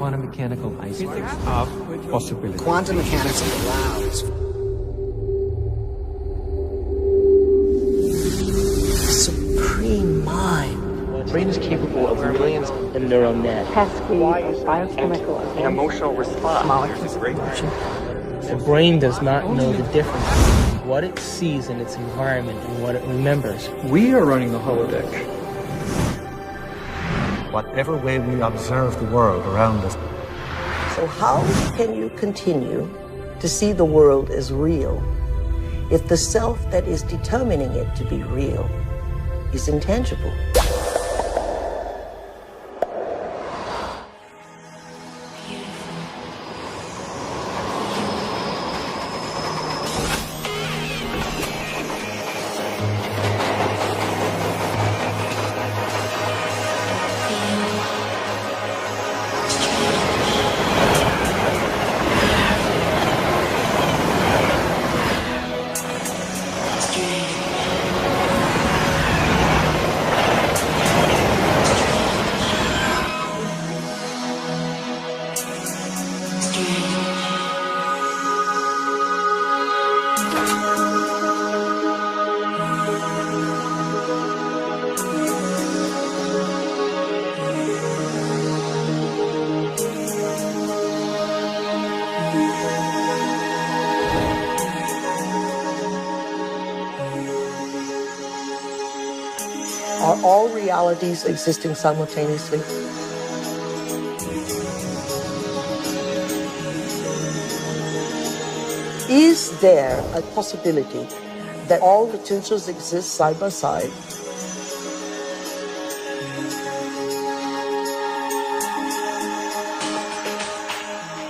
Mechanical iceberg of possibility. Quantum mechanics allows supreme mind. The brain is capable of millions of neural nets. Cascade of biochemical An emotional response. The brain does not know the difference between what it sees in its environment and what it remembers. We are running the holodeck. Whatever way we observe the world around us. So how can you continue to see the world as real if the self that is determining it to be real is intangible? Are all realities existing simultaneously? Is there a possibility that all potentials exist side by side?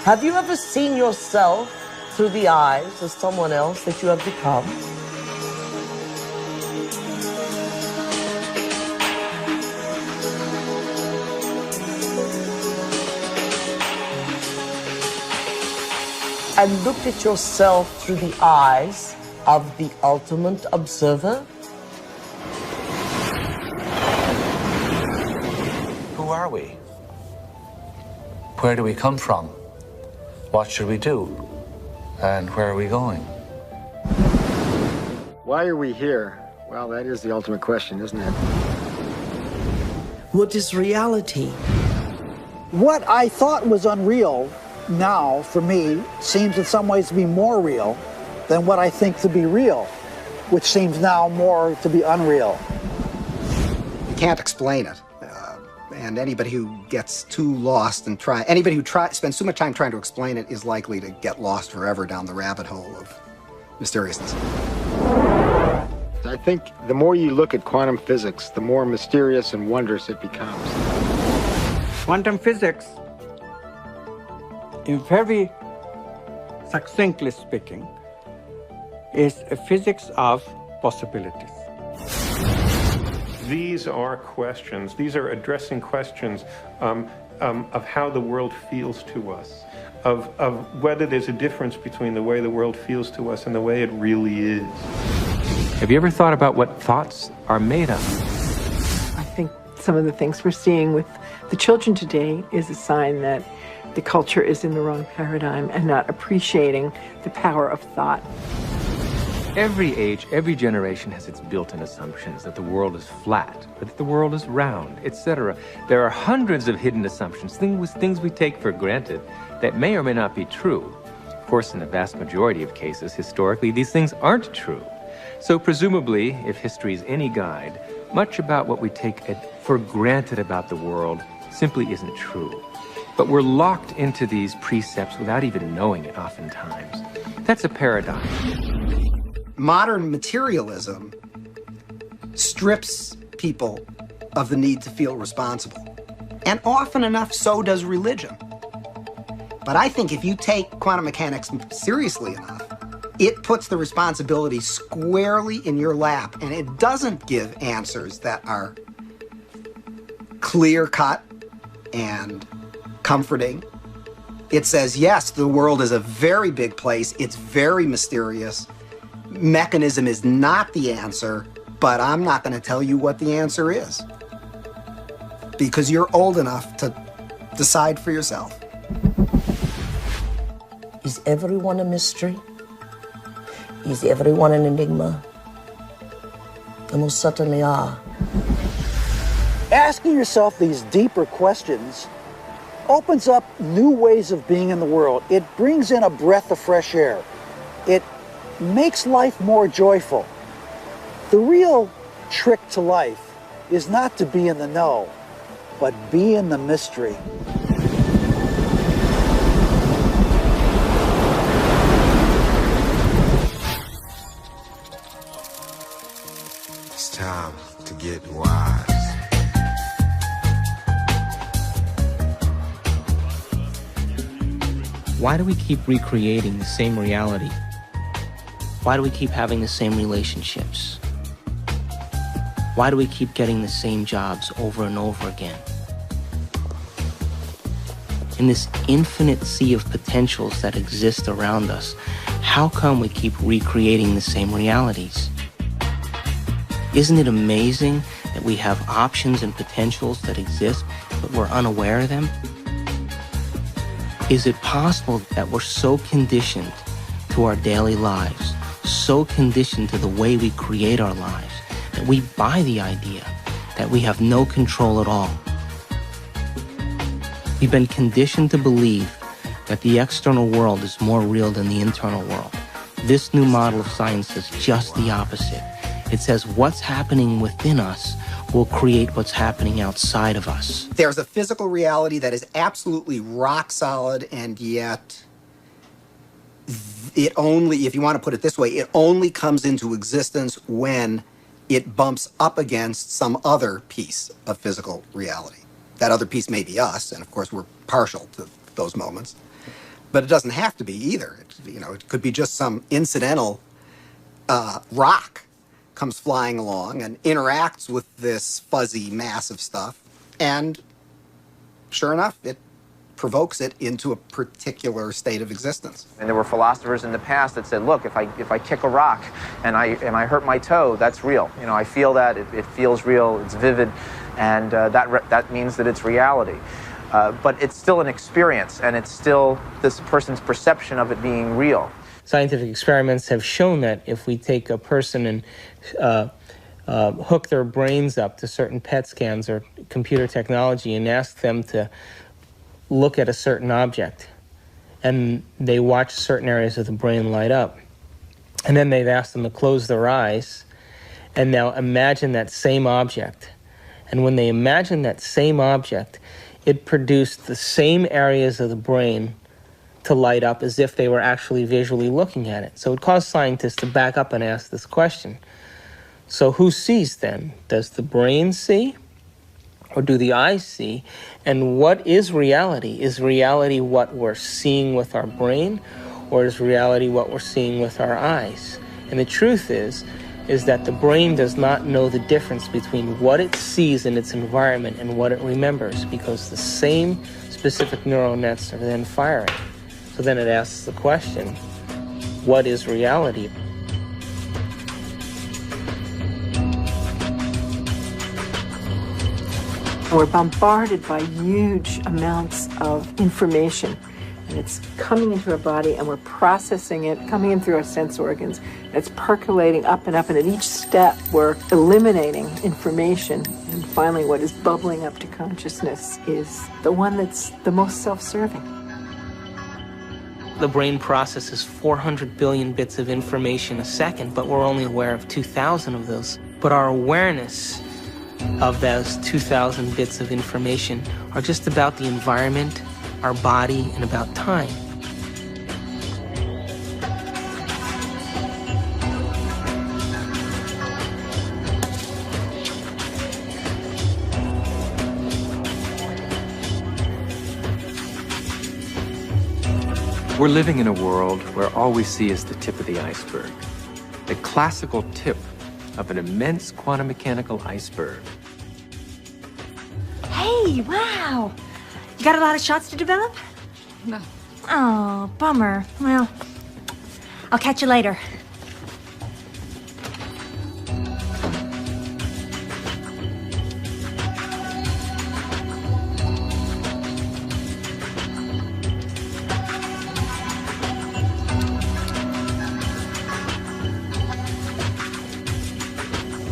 Have you ever seen yourself through the eyes of someone else that you have become? And looked at yourself through the eyes of the ultimate observer? Who are we? Where do we come from? What should we do? And where are we going? Why are we here? Well, that is the ultimate question, isn't it? What is reality? What I thought was unreal now, for me, seems in some ways to be more real than what I think to be real, which seems now more to be unreal. You can't explain it. And anybody who gets too lost and anybody who spends too much time trying to explain it is likely to get lost forever down the rabbit hole of mysteriousness. I think the more you look at quantum physics, the more mysterious and wondrous it becomes. Quantum physics, in very succinctly speaking, is a physics of possibilities. These are questions, these are addressing questions of how the world feels to us, of whether there's a difference between the way the world feels to us and the way it really is. Have you ever thought about what thoughts are made of? I think some of the things we're seeing with the children today is a sign that the culture is in the wrong paradigm and not appreciating the power of thought. Every age, every generation has its built-in assumptions that the world is flat, or that the world is round, etc. There are hundreds of hidden assumptions, things we take for granted that may or may not be true. Of course, in the vast majority of cases, historically, these things aren't true. So presumably, if history is any guide, much about what we take for granted about the world simply isn't true. But we're locked into these precepts without even knowing it oftentimes. That's a paradox. Modern materialism strips people of the need to feel responsible. And often enough, so does religion. But I think if you take quantum mechanics seriously enough, it puts the responsibility squarely in your lap, and it doesn't give answers that are clear-cut and comforting. It says, yes, the world is a very big place, it's very mysterious, mechanism is not the answer, but I'm not going to tell you what the answer is, because you're old enough to decide for yourself. Is everyone a mystery? Is everyone an enigma? They most certainly are. Asking yourself these deeper questions opens up new ways of being in the world. It brings in a breath of fresh air. It makes life more joyful. The real trick to life is not to be in the know, but be in the mystery. It's time to get wise. Why do we keep recreating the same reality? Why do we keep having the same relationships? Why do we keep getting the same jobs over and over again? In this infinite sea of potentials that exist around us, how come we keep recreating the same realities? Isn't it amazing that we have options and potentials that exist, but we're unaware of them? Is it possible that we're so conditioned to our daily lives, so conditioned to the way we create our lives, that we buy the idea that we have no control at all? We've been conditioned to believe that the external world is more real than the internal world. This new model of science says just the opposite. It says what's happening within us will create what's happening outside of us. There's a physical reality that is absolutely rock solid, and yet it only, if you want to put it this way, it only comes into existence when it bumps up against some other piece of physical reality. That other piece may be us, and of course we're partial to those moments, but it doesn't have to be either. It could be just some incidental rock comes flying along and interacts with this fuzzy mass of stuff, and sure enough, it provokes it into a particular state of existence. And there were philosophers in the past that said, look, if I kick a rock and I hurt my toe, that's real. I feel that, it feels real, it's vivid, and that means that it's reality. But it's still an experience, and it's still this person's perception of it being real. Scientific experiments have shown that if we take a person and hook their brains up to certain PET scans or computer technology and ask them to look at a certain object, and they watch certain areas of the brain light up, and then they've asked them to close their eyes and now imagine that same object. And when they imagine that same object, it produced the same areas of the brain to light up as if they were actually visually looking at it. So it caused scientists to back up and ask this question. So who sees then? Does the brain see? Or do the eyes see? And what is reality? Is reality what we're seeing with our brain? Or is reality what we're seeing with our eyes? And the truth is that the brain does not know the difference between what it sees in its environment and what it remembers, because the same specific neural nets are then firing. So then it asks the question, what is reality? We're bombarded by huge amounts of information, and it's coming into our body, and we're processing it, coming in through our sense organs, and it's percolating up, and at each step we're eliminating information, and finally what is bubbling up to consciousness is the one that's the most self-serving. The brain processes 400 billion bits of information a second, but we're only aware of 2,000 of those. But our awareness of those 2,000 bits of information are just about the environment, our body, and about time. We're living in a world where all we see is the tip of the iceberg. The classical tip of an immense quantum mechanical iceberg. Hey, wow! You got a lot of shots to develop? No. Oh, bummer. Well, I'll catch you later.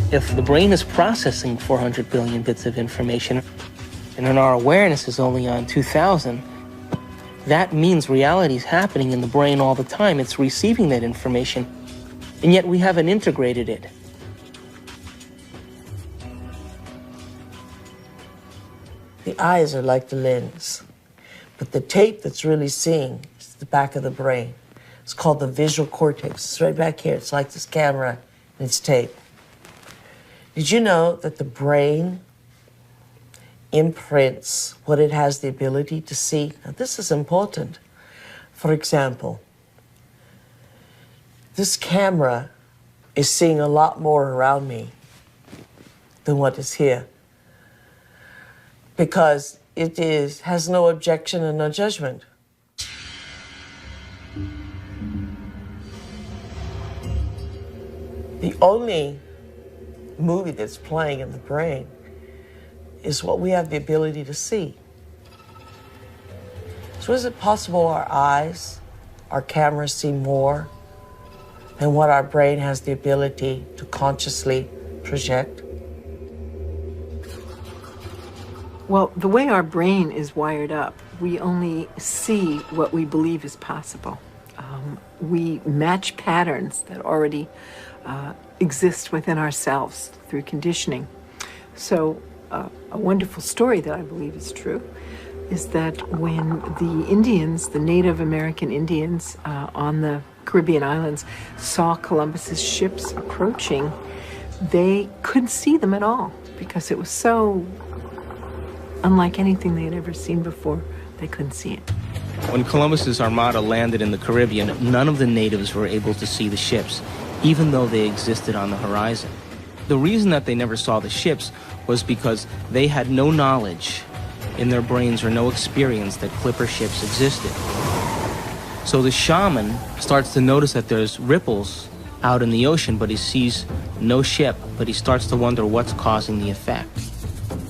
If the brain is processing 400 billion bits of information, and then our awareness is only on 2,000, that means reality is happening in the brain all the time. It's receiving that information, and yet we haven't integrated it. The eyes are like the lens, but the tape that's really seeing is the back of the brain. It's called the visual cortex. It's right back here. It's like this camera, and it's tape. Did you know that the brain imprints what it has the ability to see? Now, this is important. For example, this camera is seeing a lot more around me than what is here, because it has no objection and no judgment. The only movie that's playing in the brain is what we have the ability to see. So is it possible our eyes, our cameras see more than what our brain has the ability to consciously project? Well, the way our brain is wired up, we only see what we believe is possible. We match patterns that already exist within ourselves through conditioning. So a wonderful story that I believe is true is that when the Indians, the Native American Indians on the Caribbean islands saw Columbus's ships approaching, they couldn't see them at all because it was so unlike anything they had ever seen before. They couldn't see it. When Columbus's armada landed in the Caribbean, none of the natives were able to see the ships, even though they existed on the horizon. The reason that they never saw the ships was because they had no knowledge in their brains or no experience that clipper ships existed. So the shaman starts to notice that there's ripples out in the ocean, but he sees no ship, but he starts to wonder what's causing the effect.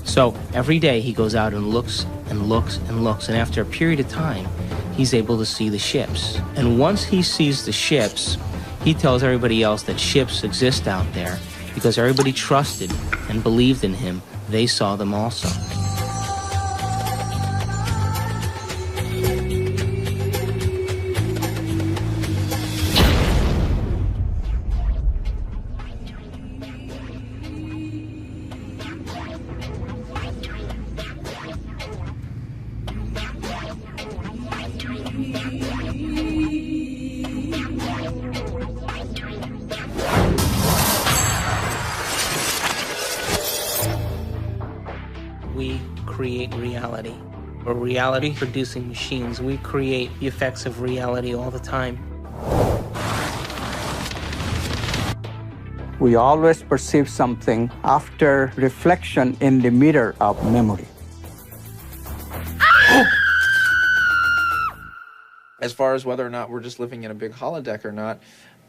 So every day he goes out and looks and looks and looks, and after a period of time, he's able to see the ships. And once he sees the ships, he tells everybody else that ships exist out there because everybody trusted and believed in him. They saw them also. We create reality. We're reality-producing machines. We create the effects of reality all the time. We always perceive something after reflection in the mirror of memory. As far as whether or not we're just living in a big holodeck or not,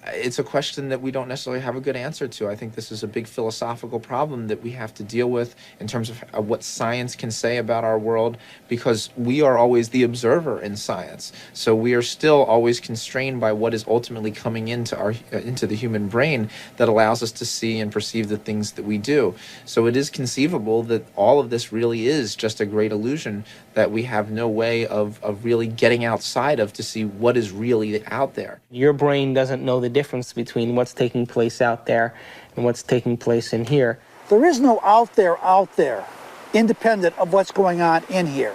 it's a question that we don't necessarily have a good answer to. I think this is a big philosophical problem that we have to deal with in terms of what science can say about our world, because we are always the observer in science. So we are still always constrained by what is ultimately coming into the human brain that allows us to see and perceive the things that we do. So it is conceivable that all of this really is just a great illusion that we have no way of really getting outside of to see what is really out there. Your brain doesn't know the difference between what's taking place out there and what's taking place in here. There is no out there, independent of what's going on in here.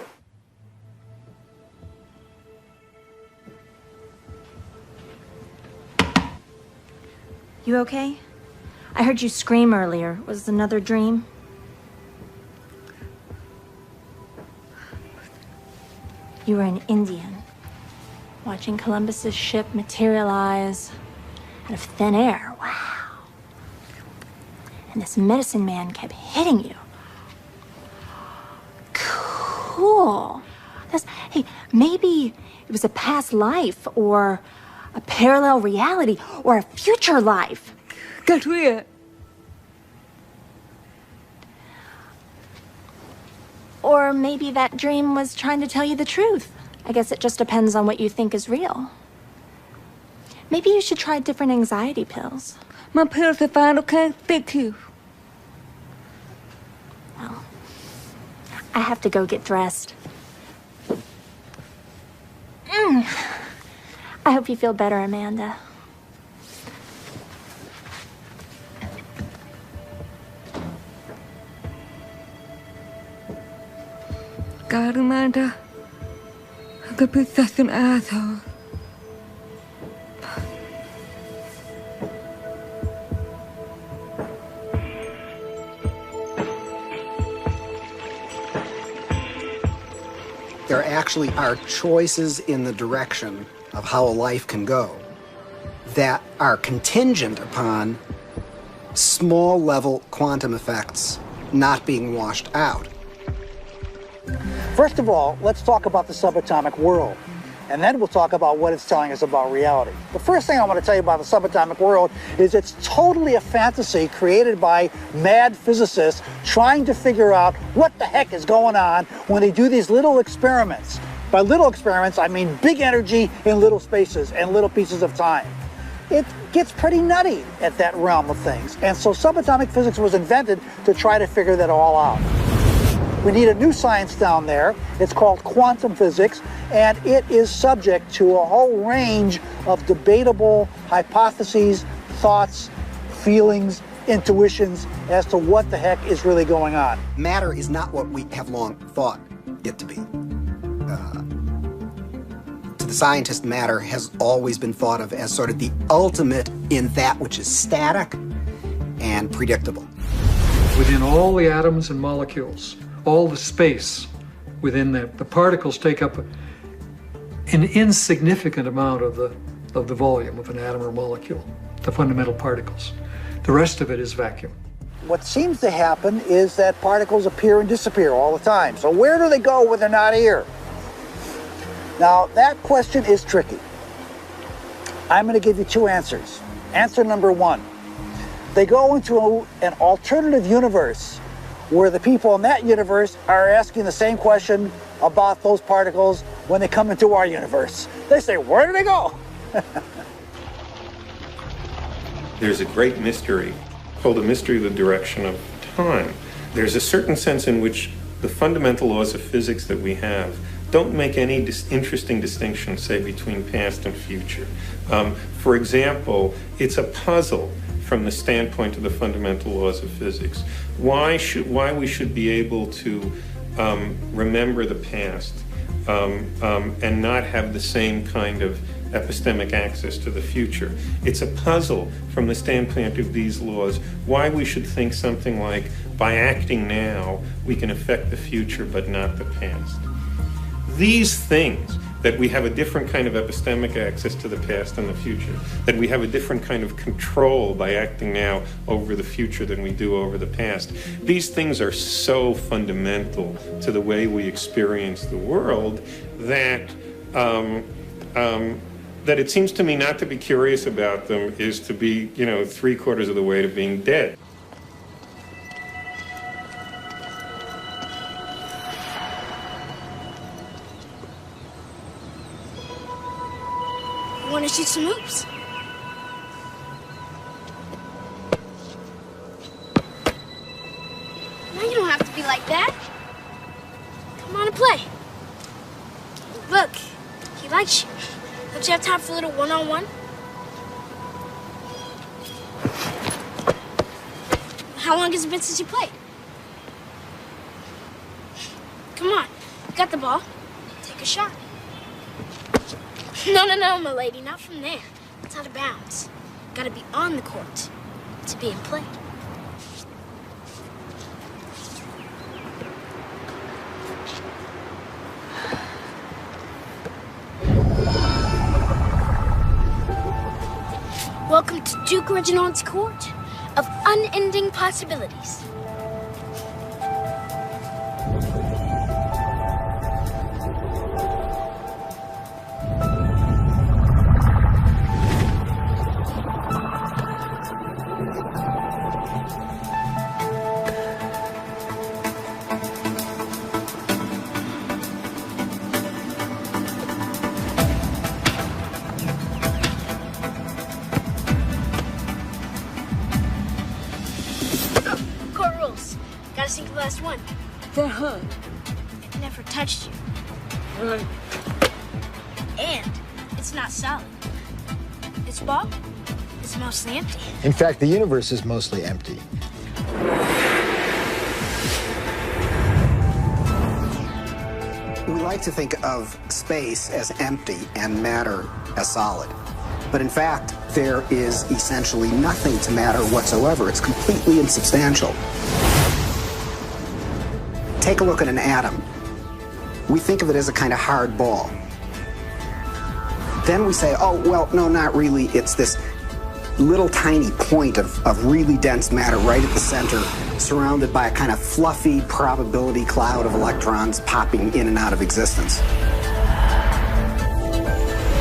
You okay? I heard you scream earlier. Was it another dream? You were an Indian, watching Columbus's ship materialize out of thin air. Wow. And this medicine man kept hitting you. Cool. Hey, maybe it was a past life or a parallel reality or a future life. Got weird. Or maybe that dream was trying to tell you the truth. I guess it just depends on what you think is real. Maybe you should try different anxiety pills. My pills are fine, okay? Thank you. Well, I have to go get dressed. I hope you feel better, Amanda. God, Amanda, I could be such an asshole. There actually are choices in the direction of how a life can go that are contingent upon small-level quantum effects not being washed out. First of all, let's talk about the subatomic world, and then we'll talk about what it's telling us about reality. The first thing I want to tell you about the subatomic world is it's totally a fantasy created by mad physicists trying to figure out what the heck is going on when they do these little experiments. By little experiments, I mean big energy in little spaces and little pieces of time. It gets pretty nutty at that realm of things, and so subatomic physics was invented to try to figure that all out. We need a new science down there. It's called quantum physics, and it is subject to a whole range of debatable hypotheses, thoughts, feelings, intuitions as to what the heck is really going on. Matter is not what we have long thought it to be. To the scientist, matter has always been thought of as sort of the ultimate in that which is static and predictable. Within all the atoms and molecules, all the space within them, the particles take up an insignificant amount of the volume of an atom or molecule, the fundamental particles. The rest of it is vacuum. What seems to happen is that particles appear and disappear all the time. So where do they go when they're not here? Now, that question is tricky. I'm going to give you two answers. Answer number one, they go into an alternative universe where the people in that universe are asking the same question about those particles when they come into our universe. They say, where do they go? There's a great mystery called the mystery of the direction of time. There's a certain sense in which the fundamental laws of physics that we have don't make any interesting distinction, say, between past and future. For example, it's a puzzle from the standpoint of the fundamental laws of physics. Why we should be able to remember the past and not have the same kind of epistemic access to the future. It's a puzzle from the standpoint of these laws why we should think something like, by acting now, we can affect the future but not the past. These things, that we have a different kind of epistemic access to the past and the future, that we have a different kind of control by acting now over the future than we do over the past. These things are so fundamental to the way we experience the world that that it seems to me not to be curious about them is to be, 3/4 of the way to being dead. Want to shoot some hoops? Now you don't have to be like that. Come on and play. Look, he likes you. Don't you have time for a little one-on-one? How long has it been since you played? Come on, you got the ball. Take a shot. No, my lady, not from there. It's out of bounds. Gotta be on the court to be in play. Welcome to Duke Reginald's court of unending possibilities. Gotta sink the last one. For her. It never touched you. Right. And it's not solid. This ball is mostly empty. In fact, the universe is mostly empty. We like to think of space as empty and matter as solid. But in fact, there is essentially nothing to matter whatsoever. It's completely insubstantial. Take a look at an atom. We think of it as a kind of hard ball. Then we say, oh, well, no, not really. It's this little tiny point of really dense matter right at the center, surrounded by a kind of fluffy probability cloud of electrons popping in and out of existence.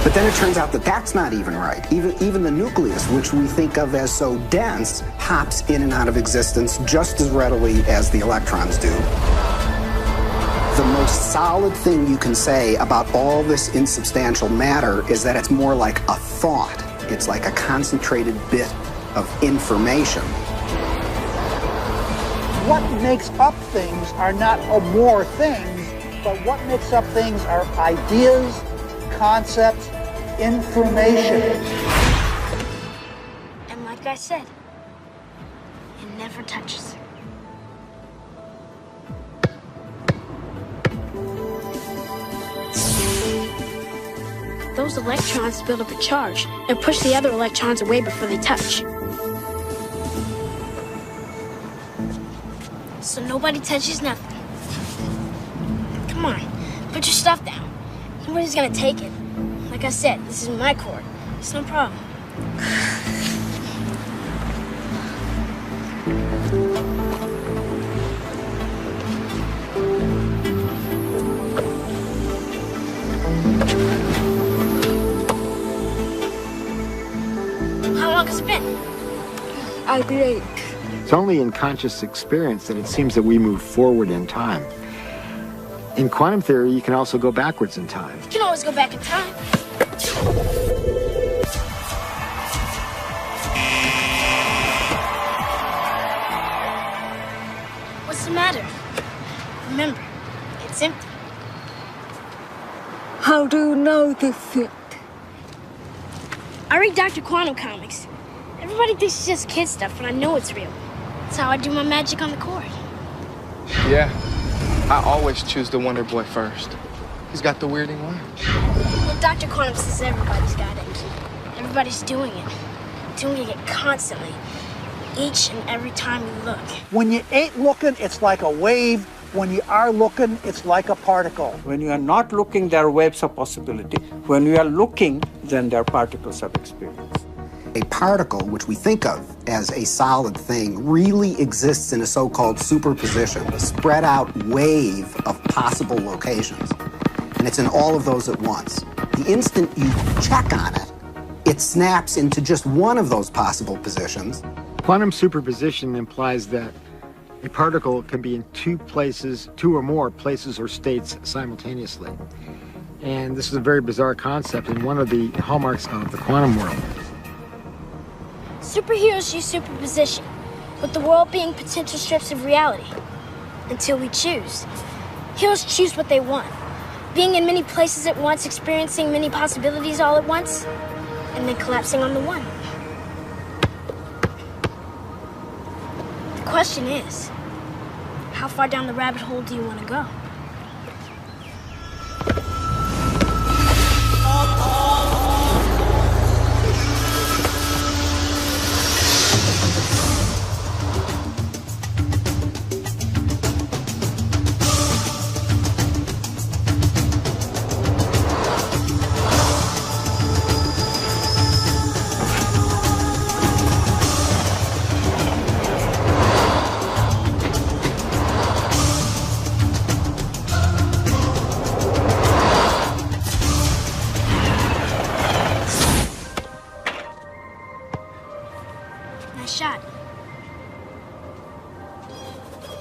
But then it turns out that that's not even right. Even the nucleus, which we think of as so dense, hops in and out of existence just as readily as the electrons do. The most solid thing you can say about all this insubstantial matter is that it's more like a thought. It's like a concentrated bit of information. What makes up things are not more things, but what makes up things are ideas, concepts, information. And like I said, it never touches. Those electrons build up a charge and push the other electrons away before they touch. So nobody touches nothing. Come on, put your stuff down. Nobody's gonna take it. Like I said, this is my court. It's no problem. How long has it been? I'll be late. It's only in conscious experience that it seems that we move forward in time. In quantum theory, you can also go backwards in time. You can always go back in time. What's the matter? Remember, it's empty. How do you know this yet? I read Dr. Quantum comics. Everybody thinks it's just kid stuff, but I know it's real. That's how I do my magic on the court. Yeah, I always choose the Wonder Boy first. He's got the weirding line. Well, Dr. Quantum says everybody's got it. Everybody's doing it constantly. Each and every time you look. When you ain't looking, it's like a wave. When you are looking, it's like a particle. When you are not looking, there are waves of possibility. When you are looking, then there are particles of experience. A particle, which we think of as a solid thing, really exists in a so-called superposition, a spread out wave of possible locations. And it's in all of those at once. The instant you check on it, it snaps into just one of those possible positions. Quantum superposition implies that a particle can be in two or more places or states simultaneously. And this is a very bizarre concept and one of the hallmarks of the quantum world. Superheroes use superposition, with the world being potential strips of reality. Until we choose. Heroes choose what they want. Being in many places at once, experiencing many possibilities all at once, and then collapsing on the one. The question is, how far down the rabbit hole do you want to go?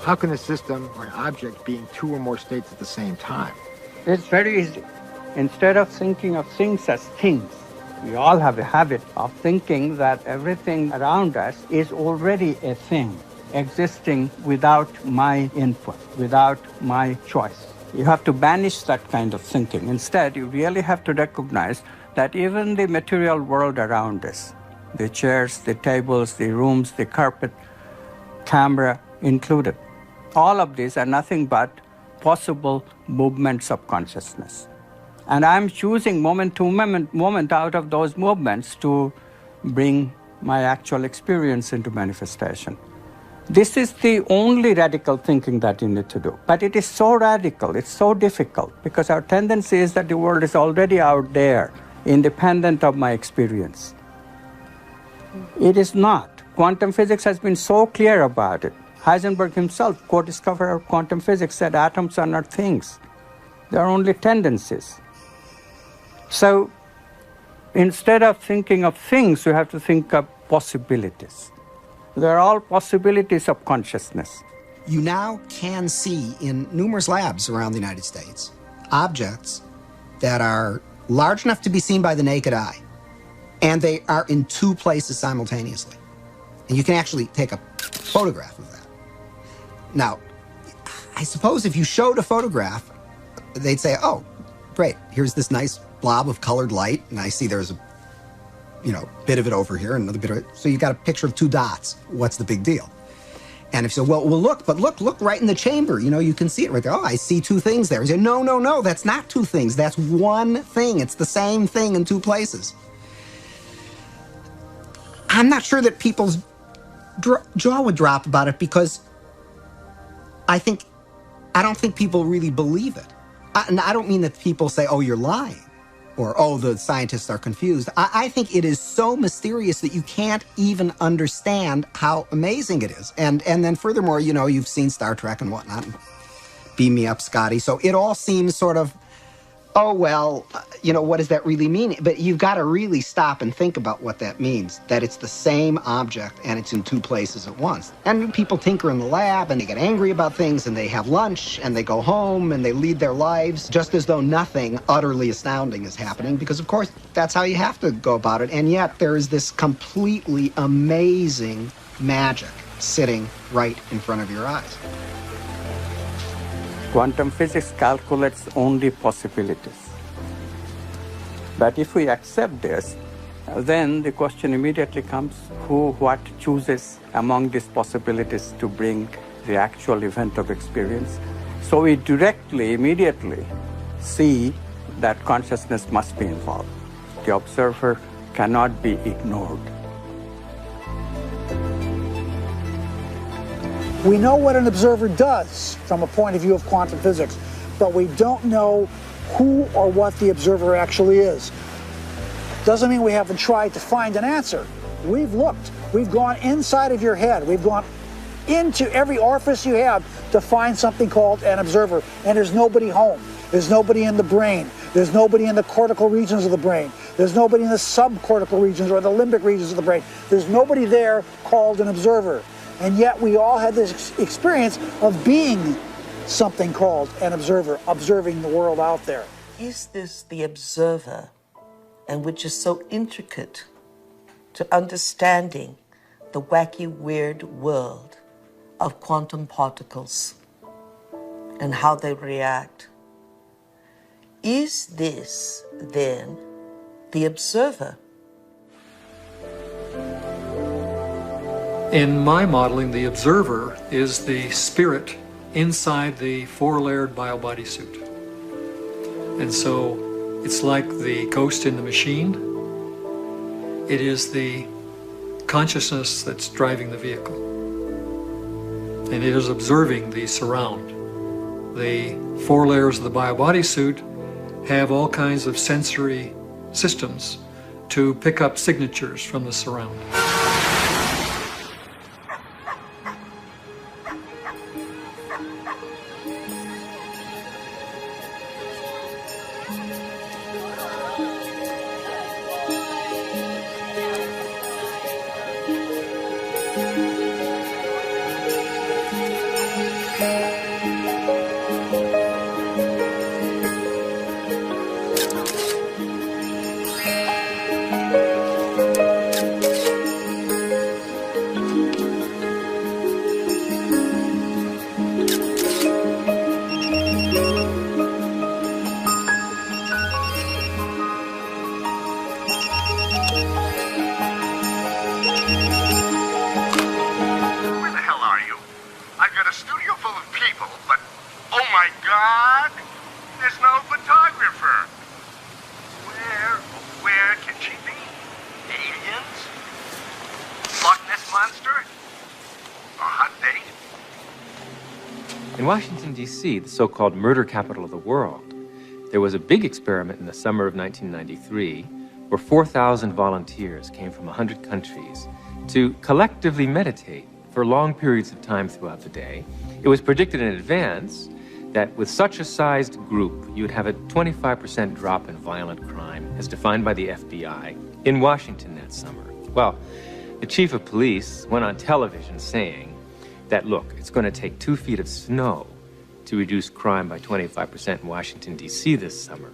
How can a system or an object be in two or more states at the same time? It's very easy. Instead of thinking of things as things, we all have a habit of thinking that everything around us is already a thing, existing without my input, without my choice. You have to banish that kind of thinking. Instead, you really have to recognize that even the material world around us, the chairs, the tables, the rooms, the carpet, camera included, all of these are nothing but possible movements of consciousness. And I'm choosing moment to moment out of those movements to bring my actual experience into manifestation. This is the only radical thinking that you need to do. But it is so radical, it's so difficult, because our tendency is that the world is already out there, independent of my experience. It is not. Quantum physics has been so clear about it. Heisenberg himself, co-discoverer of quantum physics, said atoms are not things. They are only tendencies. So instead of thinking of things, you have to think of possibilities. They're all possibilities of consciousness. You now can see in numerous labs around the United States objects that are large enough to be seen by the naked eye, and they are in two places simultaneously. And you can actually take a photograph of that. Now, I suppose if you showed a photograph, they'd say, oh, great, here's this nice blob of colored light, and I see there's a bit of it over here, and another bit of it. So you got a picture of two dots. What's the big deal? And if you say, well, look right in the chamber. You can see it right there. Oh, I see two things there. You say, no, that's not two things. That's one thing. It's the same thing in two places. I'm not sure that people's jaw would drop about it, because I don't think people really believe it. And I don't mean that people say, oh, you're lying, or, oh, the scientists are confused. I think it is so mysterious that you can't even understand how amazing it is. And then furthermore, you've seen Star Trek and whatnot. Beam me up, Scotty. So it all seems sort of, oh, well, what does that really mean? But you've got to really stop and think about what that means, that it's the same object and it's in two places at once. And people tinker in the lab and they get angry about things and they have lunch and they go home and they lead their lives just as though nothing utterly astounding is happening, because, of course, that's how you have to go about it. And yet there is this completely amazing magic sitting right in front of your eyes. Quantum physics calculates only possibilities. But if we accept this, then the question immediately comes, what chooses among these possibilities to bring the actual event of experience? So we immediately see that consciousness must be involved. The observer cannot be ignored. We know what an observer does from a point of view of quantum physics, but we don't know who or what the observer actually is. Doesn't mean we haven't tried to find an answer. We've looked. We've gone inside of your head. We've gone into every orifice you have to find something called an observer, and there's nobody home. There's nobody in the brain. There's nobody in the cortical regions of the brain. There's nobody in the subcortical regions or the limbic regions of the brain. There's nobody there called an observer. And yet we all had this experience of being something called an observer, observing the world out there. Is this the observer, and which is so intricate to understanding the wacky, weird world of quantum particles and how they react? Is this, then, the observer? In my modeling, the observer is the spirit inside the four-layered bio-body suit. And so it's like the ghost in the machine. It is the consciousness that's driving the vehicle. And it is observing the surround. The four layers of the bio-body suit have all kinds of sensory systems to pick up signatures from the surround. In Washington, D.C., the so-called murder capital of the world, there was a big experiment in the summer of 1993 where 4,000 volunteers came from 100 countries to collectively meditate for long periods of time throughout the day. It was predicted in advance that with such a sized group, you'd have a 25% drop in violent crime, as defined by the FBI, in Washington that summer. Well, the chief of police went on television saying that, look, it's going to take 2 feet of snow to reduce crime by 25% in Washington, D.C. this summer.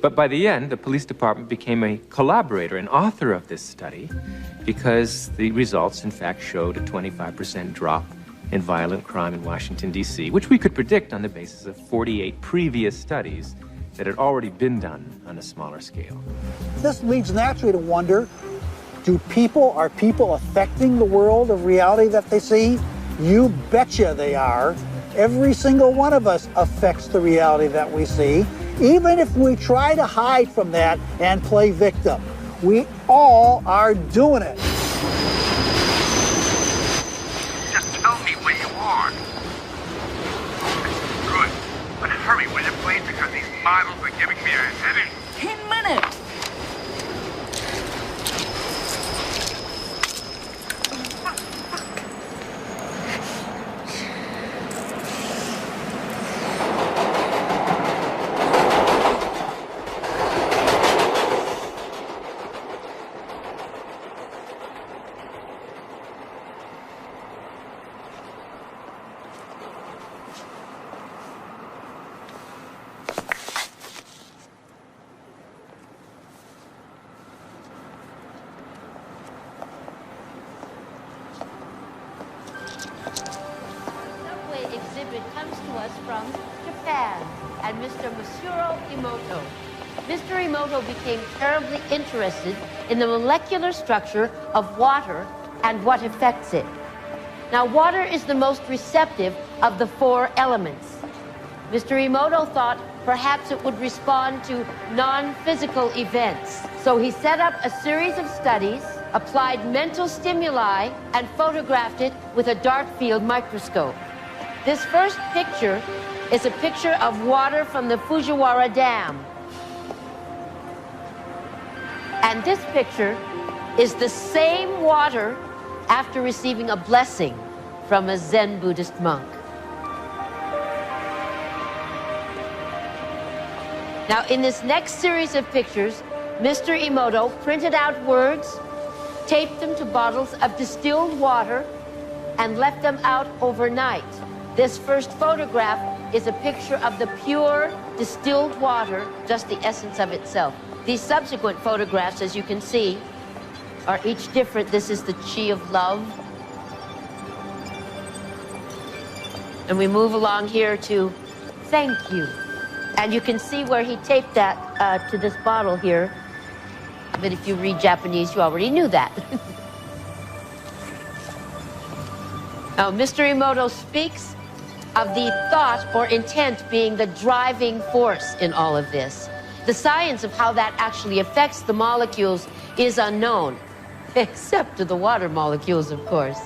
But by the end, the police department became a collaborator and author of this study because the results, in fact, showed a 25% drop in violent crime in Washington, D.C., which we could predict on the basis of 48 previous studies that had already been done on a smaller scale. This leads naturally to wonder, are people affecting the world of reality that they see? You betcha they are. Every single one of us affects the reality that we see, even if we try to hide from that and play victim. We all are doing it. Just tell me where you are. Good. But hurry, will you, please, because these models are giving me a headache. 10 minutes. Comes to us from Japan and Mr. Masuro Emoto. Mr. Emoto became terribly interested in the molecular structure of water and what affects it. Now, water is the most receptive of the 4 elements. Mr. Emoto thought perhaps it would respond to non-physical events. So he set up a series of studies, applied mental stimuli, and photographed it with a dark field microscope. This first picture is a picture of water from the Fujiwara Dam. And this picture is the same water after receiving a blessing from a Zen Buddhist monk. Now, in this next series of pictures, Mr. Emoto printed out words, taped them to bottles of distilled water, and left them out overnight. This first photograph is a picture of the pure distilled water, just the essence of itself. These subsequent photographs, as you can see, are each different. This is the chi of love. And we move along here to thank you. And you can see where he taped that to this bottle here. But if you read Japanese, you already knew that. Now, Mr. Emoto speaks of the thought or intent being the driving force in all of this. The science of how that actually affects the molecules is unknown, except to the water molecules, of course.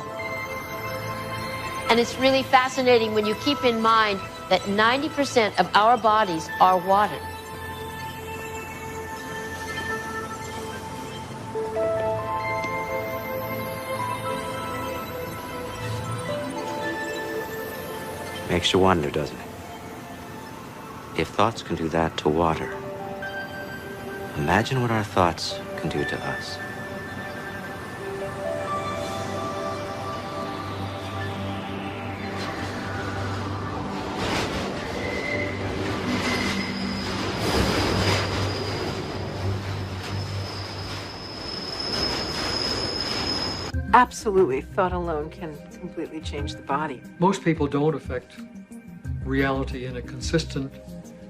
And it's really fascinating when you keep in mind that 90% of our bodies are water. Makes you wonder, doesn't it? If thoughts can do that to water, imagine what our thoughts can do to us. Absolutely, thought alone can completely change the body. Most people don't affect reality in a consistent,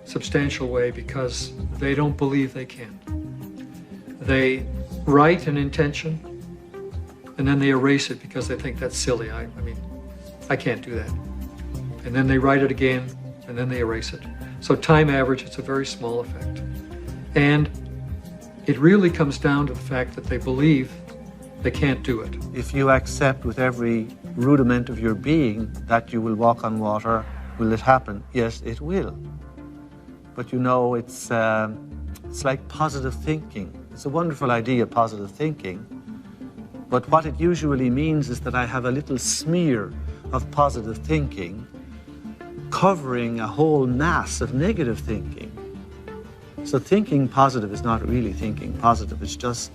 substantial way because they don't believe they can. They write an intention and then they erase it because they think that's silly. I mean, I can't do that. And then they write it again and then they erase it. So time average, it's a very small effect. And it really comes down to the fact that they believe they can't do it. If you accept with every rudiment of your being that you will walk on water, will it happen? Yes, it will. But you know, it's like positive thinking. It's a wonderful idea, positive thinking. But what it usually means is that I have a little smear of positive thinking covering a whole mass of negative thinking. So thinking positive is not really thinking positive, it's just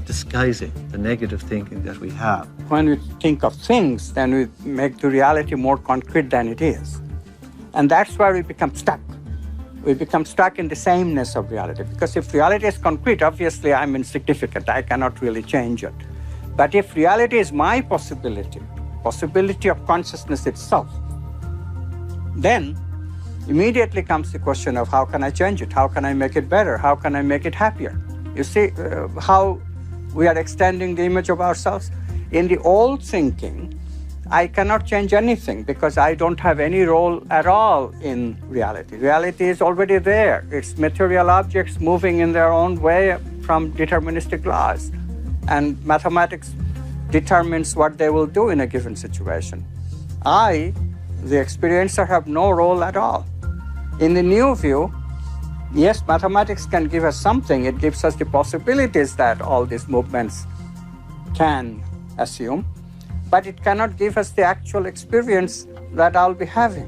disguising the negative thinking that we have. When we think of things, then we make the reality more concrete than it is. And that's where we become stuck. We become stuck in the sameness of reality. Because if reality is concrete, obviously I'm insignificant. I cannot really change it. But if reality is my possibility of consciousness itself, then immediately comes the question of how can I change it? How can I make it better? How can I make it happier? You see how we are extending the image of ourselves? In the old thinking, I cannot change anything because I don't have any role at all in reality. Reality is already there. It's material objects moving in their own way from deterministic laws. And mathematics determines what they will do in a given situation. I, the experiencer, have no role at all. In the new view, yes, mathematics can give us something. It gives us the possibilities that all these movements can assume, but it cannot give us the actual experience that I'll be having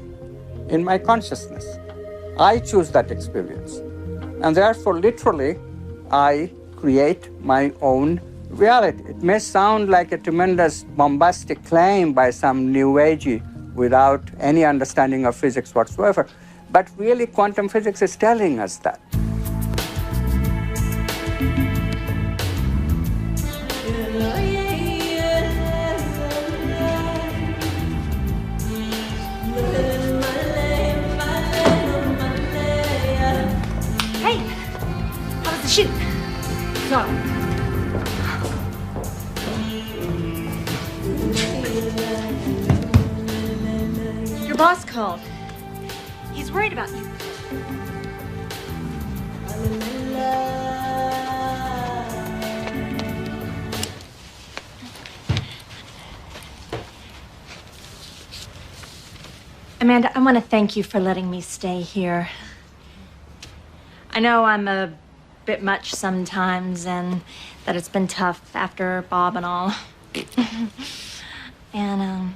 in my consciousness. I choose that experience. And therefore, literally, I create my own reality. It may sound like a tremendous bombastic claim by some new agey without any understanding of physics whatsoever, but really quantum physics is telling us that. Hey, how was the shoot? So. Your boss called. He's worried about you. Amanda, I want to thank you for letting me stay here. I know I'm a bit much sometimes and that it's been tough after Bob and all. And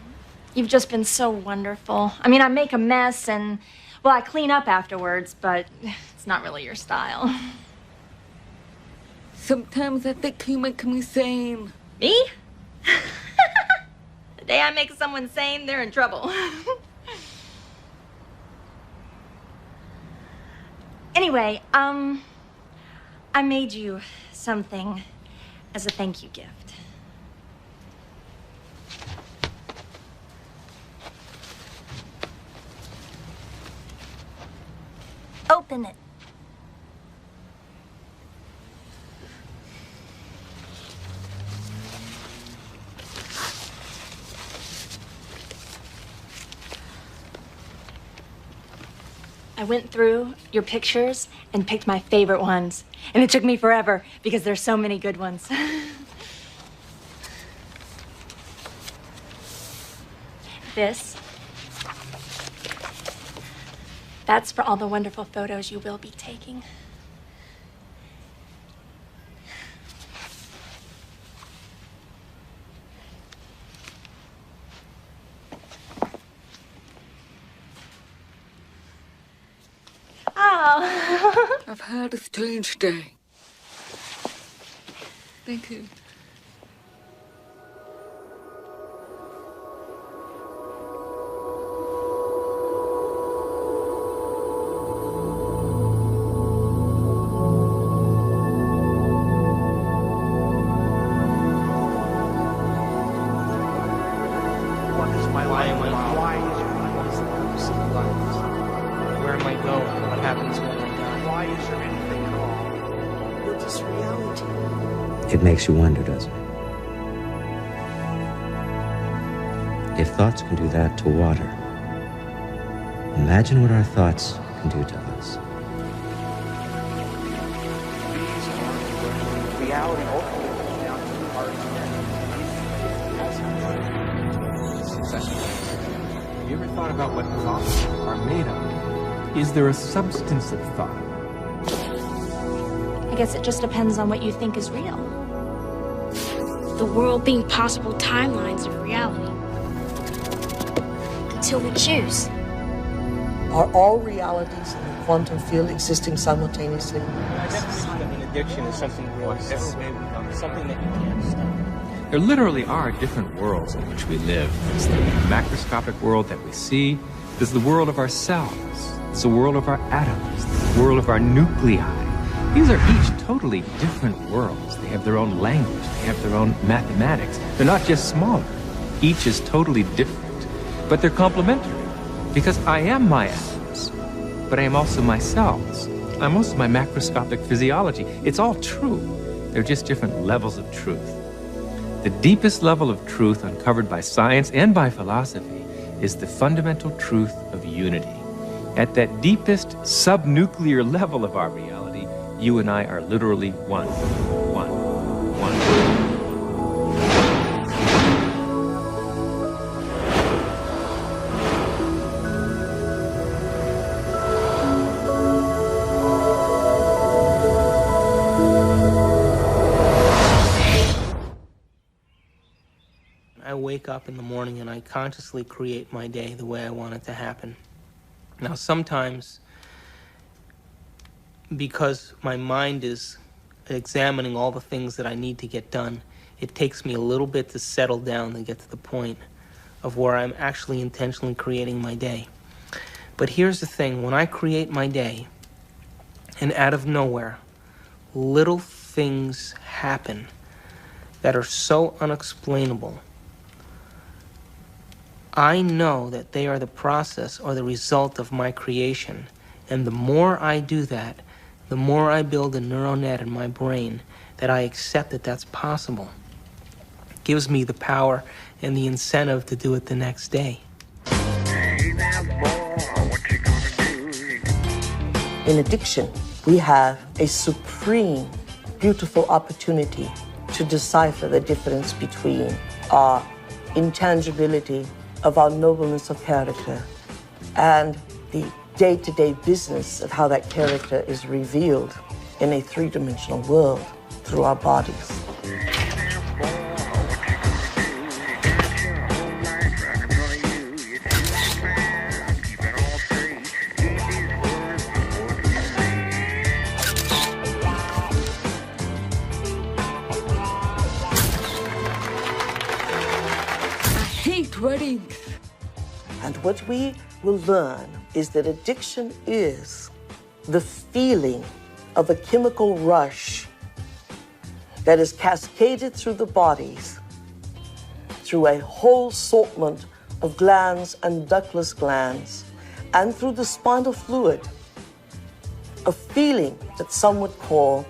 you've just been so wonderful. I mean, I make a mess and, well, I clean up afterwards, but it's not really your style. Sometimes I think you make me sane. Me? The day I make someone sane, they're in trouble. Anyway, I made you something as a thank you gift. Open it. I went through your pictures and picked my favorite ones. And it took me forever because there's so many good ones. That's for all the wonderful photos you will be taking. Oh. I've had a strange day. Thank you. It makes you wonder, doesn't it? If thoughts can do that to water, imagine what our thoughts can do to us. Reality ultimately Have you ever thought about what thoughts are made of? Is there a substance of thought? I guess it just depends on what you think is real. The world being possible timelines of reality. Until we choose. Are all realities in the quantum field existing simultaneously? I definitely think addiction is something real, something that you can't stop. There literally are different worlds in which we live. There's the macroscopic world that we see. There's the world of our cells. There's the world of our atoms. The world of our nuclei. These are each totally different worlds. They have their own language. They have their own mathematics. They're not just smaller. Each is totally different. But they're complementary. Because I am my atoms. But I am also my cells. I'm also my macroscopic physiology. It's all true. They're just different levels of truth. The deepest level of truth uncovered by science and by philosophy is the fundamental truth of unity. At that deepest subnuclear level of our reality, you and I are literally one. I wake up in the morning and I consciously create my day the way I want it to happen. Now, sometimes, because my mind is examining all the things that I need to get done, it takes me a little bit to settle down and get to the point of where I'm actually intentionally creating my day. But here's the thing, when I create my day, and out of nowhere, little things happen that are so unexplainable, I know that they are the process or the result of my creation. And the more I do that, the more I build a neural net in my brain that I accept that that's possible. It gives me the power and the incentive to do it the next day. In addiction, we have a supreme, beautiful opportunity to decipher the difference between our intangibility of our nobleness of character and the day-to-day business of how that character is revealed in a three-dimensional world through our bodies. Weddings. And what we will learn is that addiction is the feeling of a chemical rush that is cascaded through the bodies through a whole assortment of glands and ductless glands and through the spinal fluid, a feeling that some would call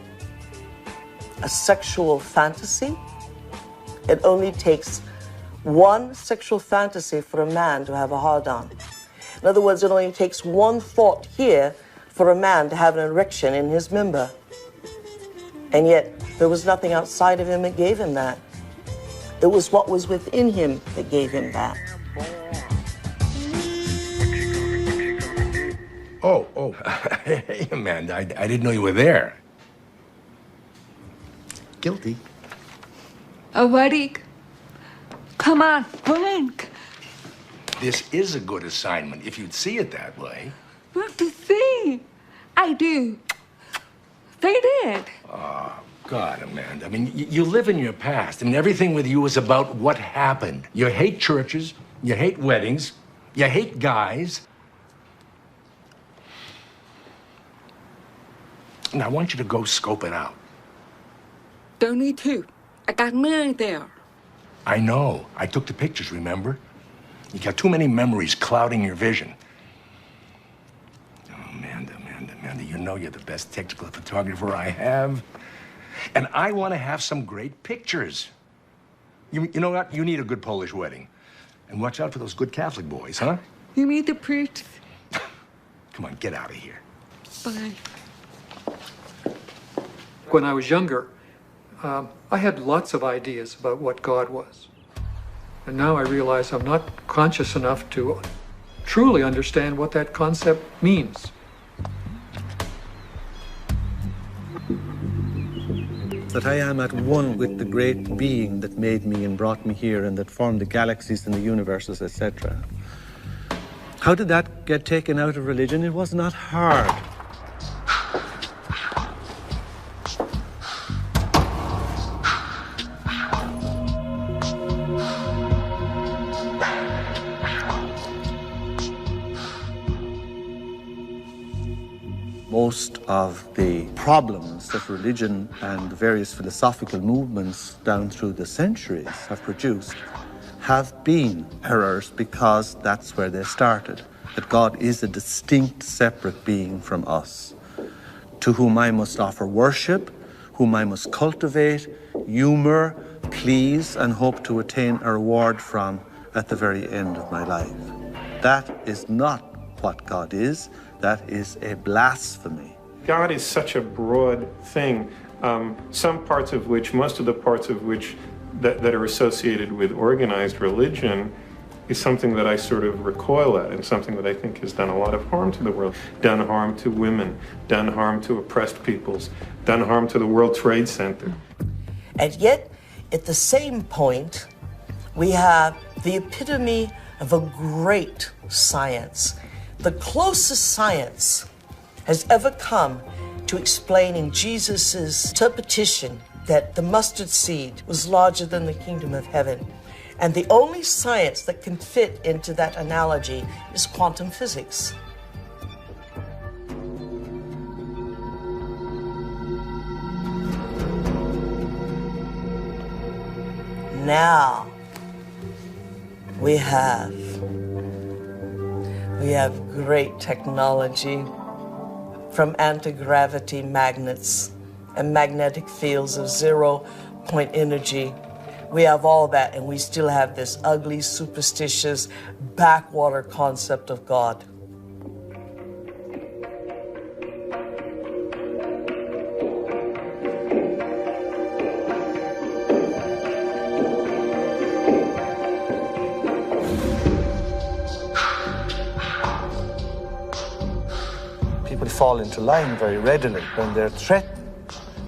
a sexual fantasy. It only takes one sexual fantasy for a man to have a hard-on. In other words, it only takes one thought here for a man to have an erection in his member. And yet, there was nothing outside of him that gave him that. It was what was within him that gave him that. Oh, hey, Amanda, I didn't know you were there. Guilty. Awake. Come on, blink. This is a good assignment, if you'd see it that way. What to see? I do. They did. Oh, God, Amanda. I mean, you live in your past. I mean, everything with you is about what happened. You hate churches, you hate weddings, you hate guys. And I want you to go scope it out. Don't need to. I got mine there. I know. I took the pictures, remember? You got too many memories clouding your vision. Oh, Amanda, you know you're the best technical photographer I have. And I want to have some great pictures. You know what? You need a good Polish wedding. And watch out for those good Catholic boys, huh? You need the priest. Come on, get out of here. Bye. When I was younger, I had lots of ideas about what God was. And now I realize I'm not conscious enough to truly understand what that concept means. That I am at one with the great being that made me and brought me here and that formed the galaxies and the universes, etc. How did that get taken out of religion? It was not hard. Most of the problems that religion and the various philosophical movements down through the centuries have produced have been errors because that's where they started. That God is a distinct, separate being from us, to whom I must offer worship, whom I must cultivate, humor, please, and hope to attain a reward from at the very end of my life. That is not what God is. That is a blasphemy. God is such a broad thing, some parts of which, most of the parts of which that are associated with organized religion is something that I sort of recoil at and something that I think has done a lot of harm to the world, done harm to women, done harm to oppressed peoples, done harm to the World Trade Center. And yet, at the same point, we have the epitome of a great science. The closest science has ever come to explaining Jesus' interpretation that the mustard seed was larger than the kingdom of heaven. And the only science that can fit into that analogy is quantum physics. Now, we have great technology, from anti-gravity magnets and magnetic fields of zero-point energy. We have all that, and we still have this ugly, superstitious, backwater concept of God. Fall into line very readily when they're threatened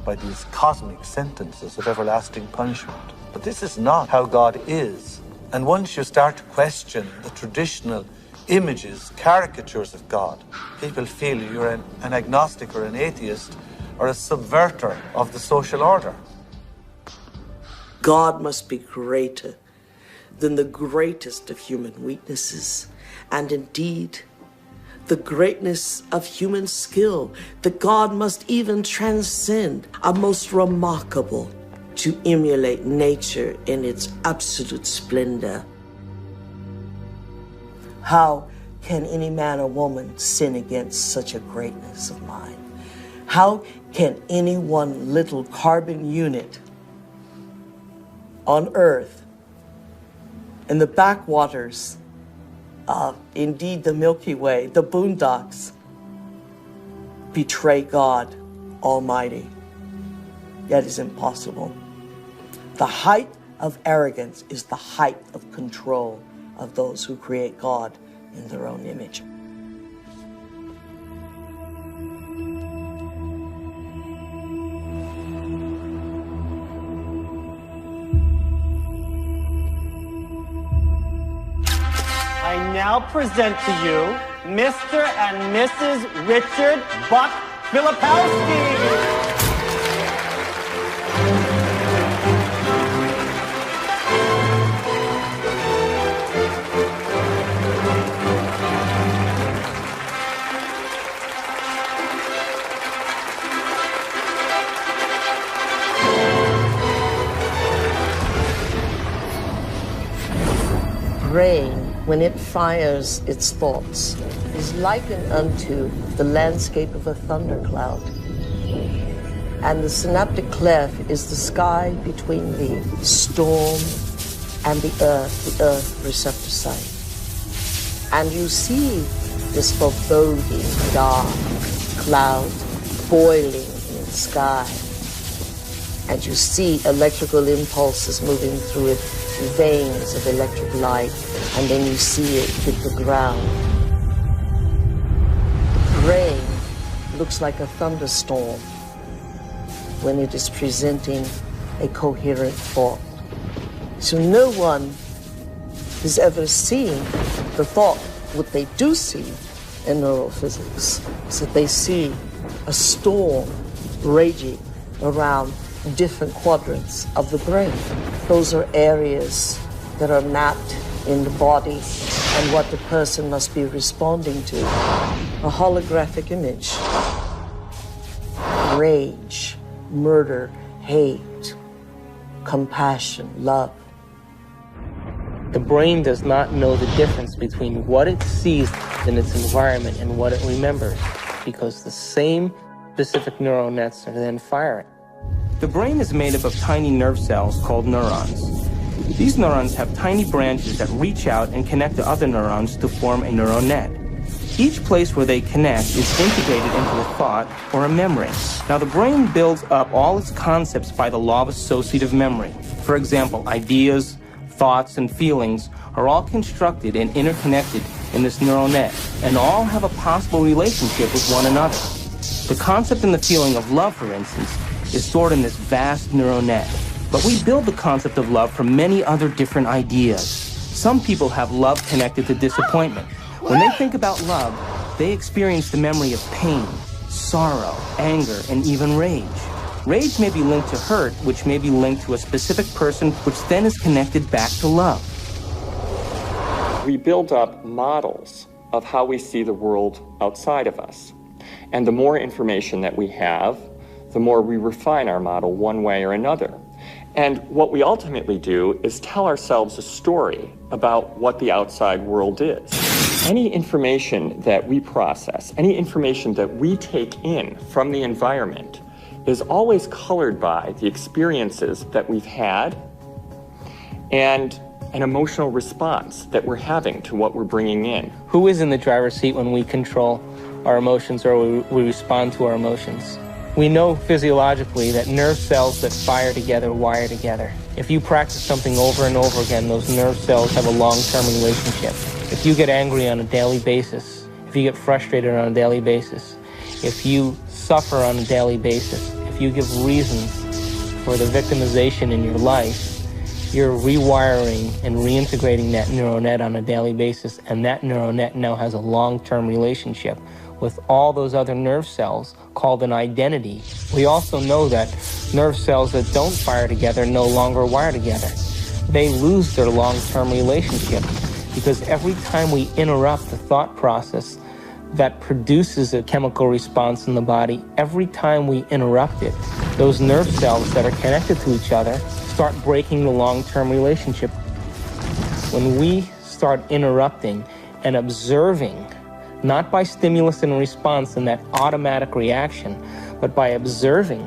by these cosmic sentences of everlasting punishment. But this is not how God is. And once you start to question the traditional images, caricatures of God, people feel you're an agnostic or an atheist or a subverter of the social order. God must be greater than the greatest of human weaknesses, and indeed, the greatness of human skill, that God must even transcend, are most remarkable to emulate nature in its absolute splendor. How can any man or woman sin against such a greatness of mind? How can any one little carbon unit on Earth, in the backwaters indeed the Milky Way, the boondocks, betray God Almighty. That is impossible. The height of arrogance is the height of control of those who create God in their own image. I now present to you Mr. and Mrs. Richard Buck Filipowski. Brain, when it fires its thoughts, is likened unto the landscape of a thundercloud. And the synaptic cleft is the sky between the storm and the earth receptor site. And you see this foreboding dark cloud boiling in the sky. And you see electrical impulses moving through it, veins of electric light, and then you see it hit the ground. The brain looks like a thunderstorm when it is presenting a coherent thought. So no one has ever seen the thought. What they do see in neurophysics is that they see a storm raging around different quadrants of the brain. Those are areas that are mapped in the body and what the person must be responding to. A holographic image. Rage, murder, hate, compassion, love. The brain does not know the difference between what it sees in its environment and what it remembers, because the same specific neural nets are then firing. The brain is made up of tiny nerve cells called neurons. These neurons have tiny branches that reach out and connect to other neurons to form a neural net. Each place where they connect is integrated into a thought or a memory. Now, the brain builds up all its concepts by the law of associative memory. For example, ideas, thoughts, and feelings are all constructed and interconnected in this neural net, and all have a possible relationship with one another. The concept and the feeling of love, for instance, is stored in this vast neural net. But we build the concept of love from many other different ideas. Some people have love connected to disappointment. When they think about love, they experience the memory of pain, sorrow, anger, and even rage. Rage may be linked to hurt, which may be linked to a specific person, which then is connected back to love. We build up models of how we see the world outside of us. And the more information that we have, the more we refine our model one way or another. And what we ultimately do is tell ourselves a story about what the outside world is. Any information that we process, any information that we take in from the environment is always colored by the experiences that we've had and an emotional response that we're having to what we're bringing in. Who is in the driver's seat when we control our emotions or we respond to our emotions? We know physiologically that nerve cells that fire together wire together. If you practice something over and over again, those nerve cells have a long-term relationship. If you get angry on a daily basis, if you get frustrated on a daily basis, if you suffer on a daily basis, if you give reasons for the victimization in your life, you're rewiring and reintegrating that neural net on a daily basis, and that neural net now has a long-term relationship with all those other nerve cells called an identity. We also know that nerve cells that don't fire together no longer wire together. They lose their long-term relationship because every time we interrupt the thought process that produces a chemical response in the body, every time we interrupt it, those nerve cells that are connected to each other start breaking the long-term relationship. When we start interrupting and observing, not by stimulus and response and that automatic reaction, but by observing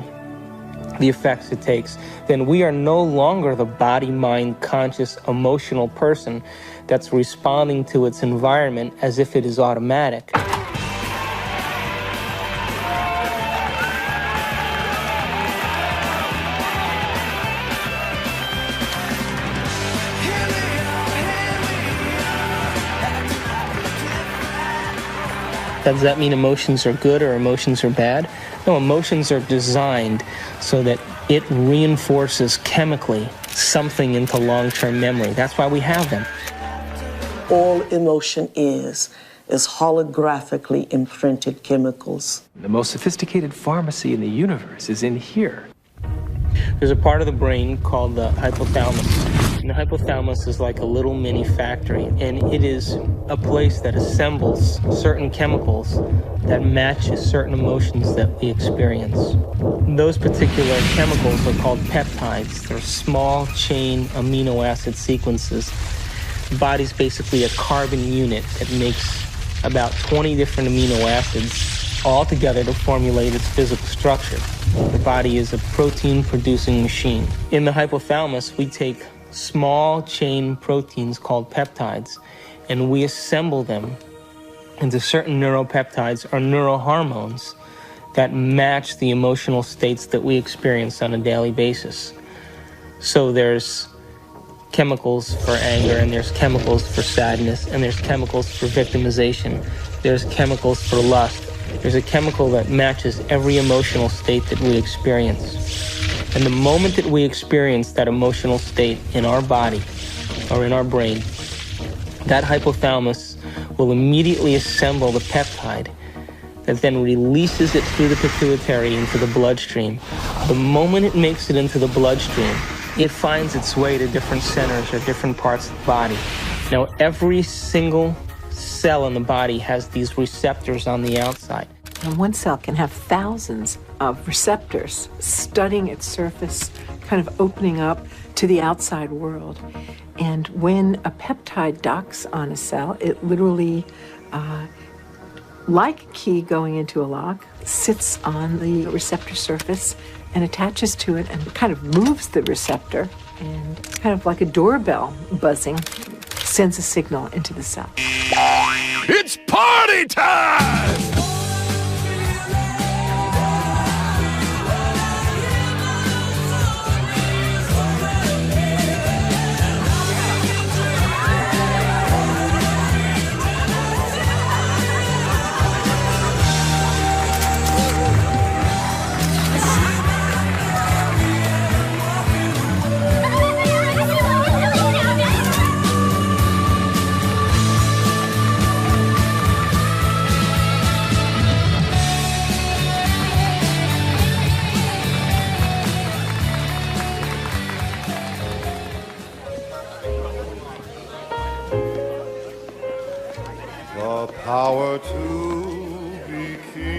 the effects it takes, then we are no longer the body, mind, conscious, emotional person that's responding to its environment as if it is automatic. Does that mean emotions are good or emotions are bad? No, emotions are designed so that it reinforces chemically something into long-term memory. That's why we have them. All emotion is holographically imprinted chemicals. The most sophisticated pharmacy in the universe is in here. There's a part of the brain called the hypothalamus. And the hypothalamus is like a little mini factory, and it is a place that assembles certain chemicals that match certain emotions that we experience. Those particular chemicals are called peptides. They're small chain amino acid sequences. The body's basically a carbon unit that makes about 20 different amino acids all together to formulate its physical structure. The body is a protein-producing machine. In the hypothalamus, we take small chain proteins called peptides, and we assemble them into certain neuropeptides or neurohormones that match the emotional states that we experience on a daily basis. So there's chemicals for anger, and there's chemicals for sadness, and there's chemicals for victimization, there's chemicals for lust. There's a chemical that matches every emotional state that we experience. And the moment that we experience that emotional state in our body or in our brain, that hypothalamus will immediately assemble the peptide that then releases it through the pituitary into the bloodstream. The moment it makes it into the bloodstream, it finds its way to different centers or different parts of the body. Now, every single cell in the body has these receptors on the outside. And one cell can have thousands of receptors studying its surface, kind of opening up to the outside world. And when a peptide docks on a cell, it literally, like a key going into a lock, sits on the receptor surface and attaches to it and kind of moves the receptor, and kind of like a doorbell buzzing, sends a signal into the cell. It's party time!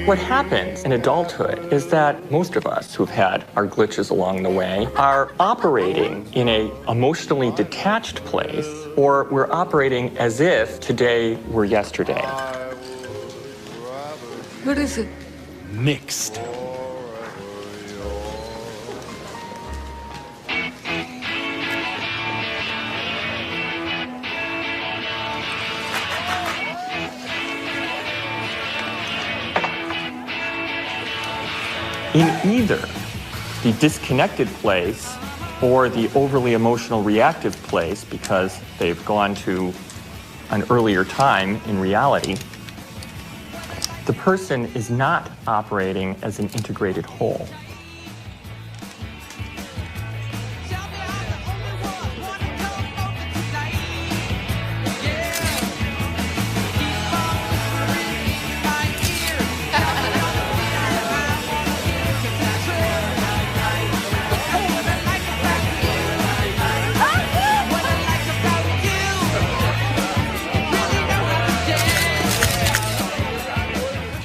What happens in adulthood is that most of us who've had our glitches along the way are operating in an emotionally detached place, or we're operating as if today were yesterday. What is it? Mixed. In either the disconnected place or the overly emotional reactive place, because they've gone to an earlier time in reality, the person is not operating as an integrated whole.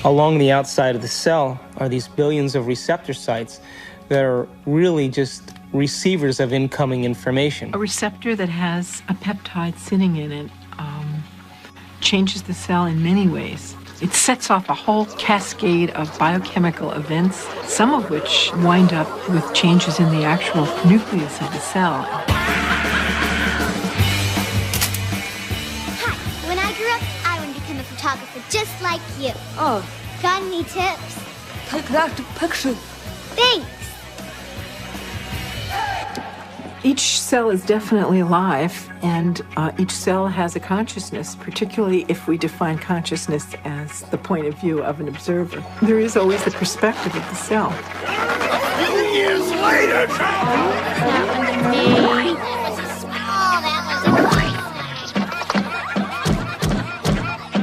Along the outside of the cell are these billions of receptor sites that are really just receivers of incoming information. A receptor that has a peptide sitting in it changes the cell in many ways. It sets off a whole cascade of biochemical events, some of which wind up with changes in the actual nucleus of the cell. Hi, when I grew up, I want to become a photographer just like you. Oh. Got any tips? Take lots of pictures. Thanks. Each cell is definitely alive, and each cell has a consciousness, particularly if we define consciousness as the point of view of an observer. There is always the perspective of the cell. A few years later,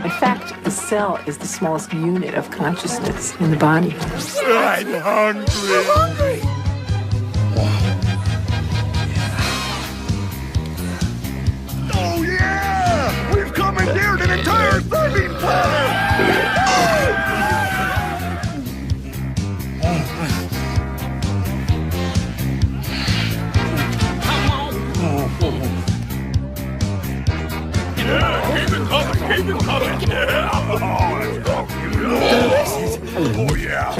In fact, the cell is the smallest unit of consciousness in the body. I'm hungry. Oh yeah! We've commandeered an entire serving planet! Yeah, keep it coming, keep it coming! Yeah! Oh, let's go! Oh yeah!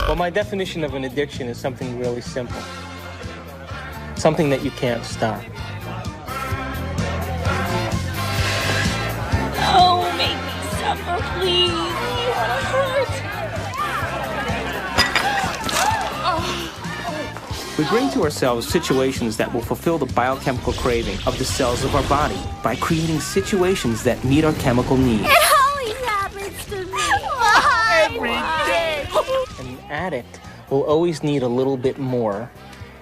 Well, my definition of an addiction is something really simple. Something that you can't stop. Oh, make me suffer, please. You wanna hurt? We bring to ourselves situations that will fulfill the biochemical craving of the cells of our body by creating situations that meet our chemical needs. It always happens to me. Why? Every day. An addict will always need a little bit more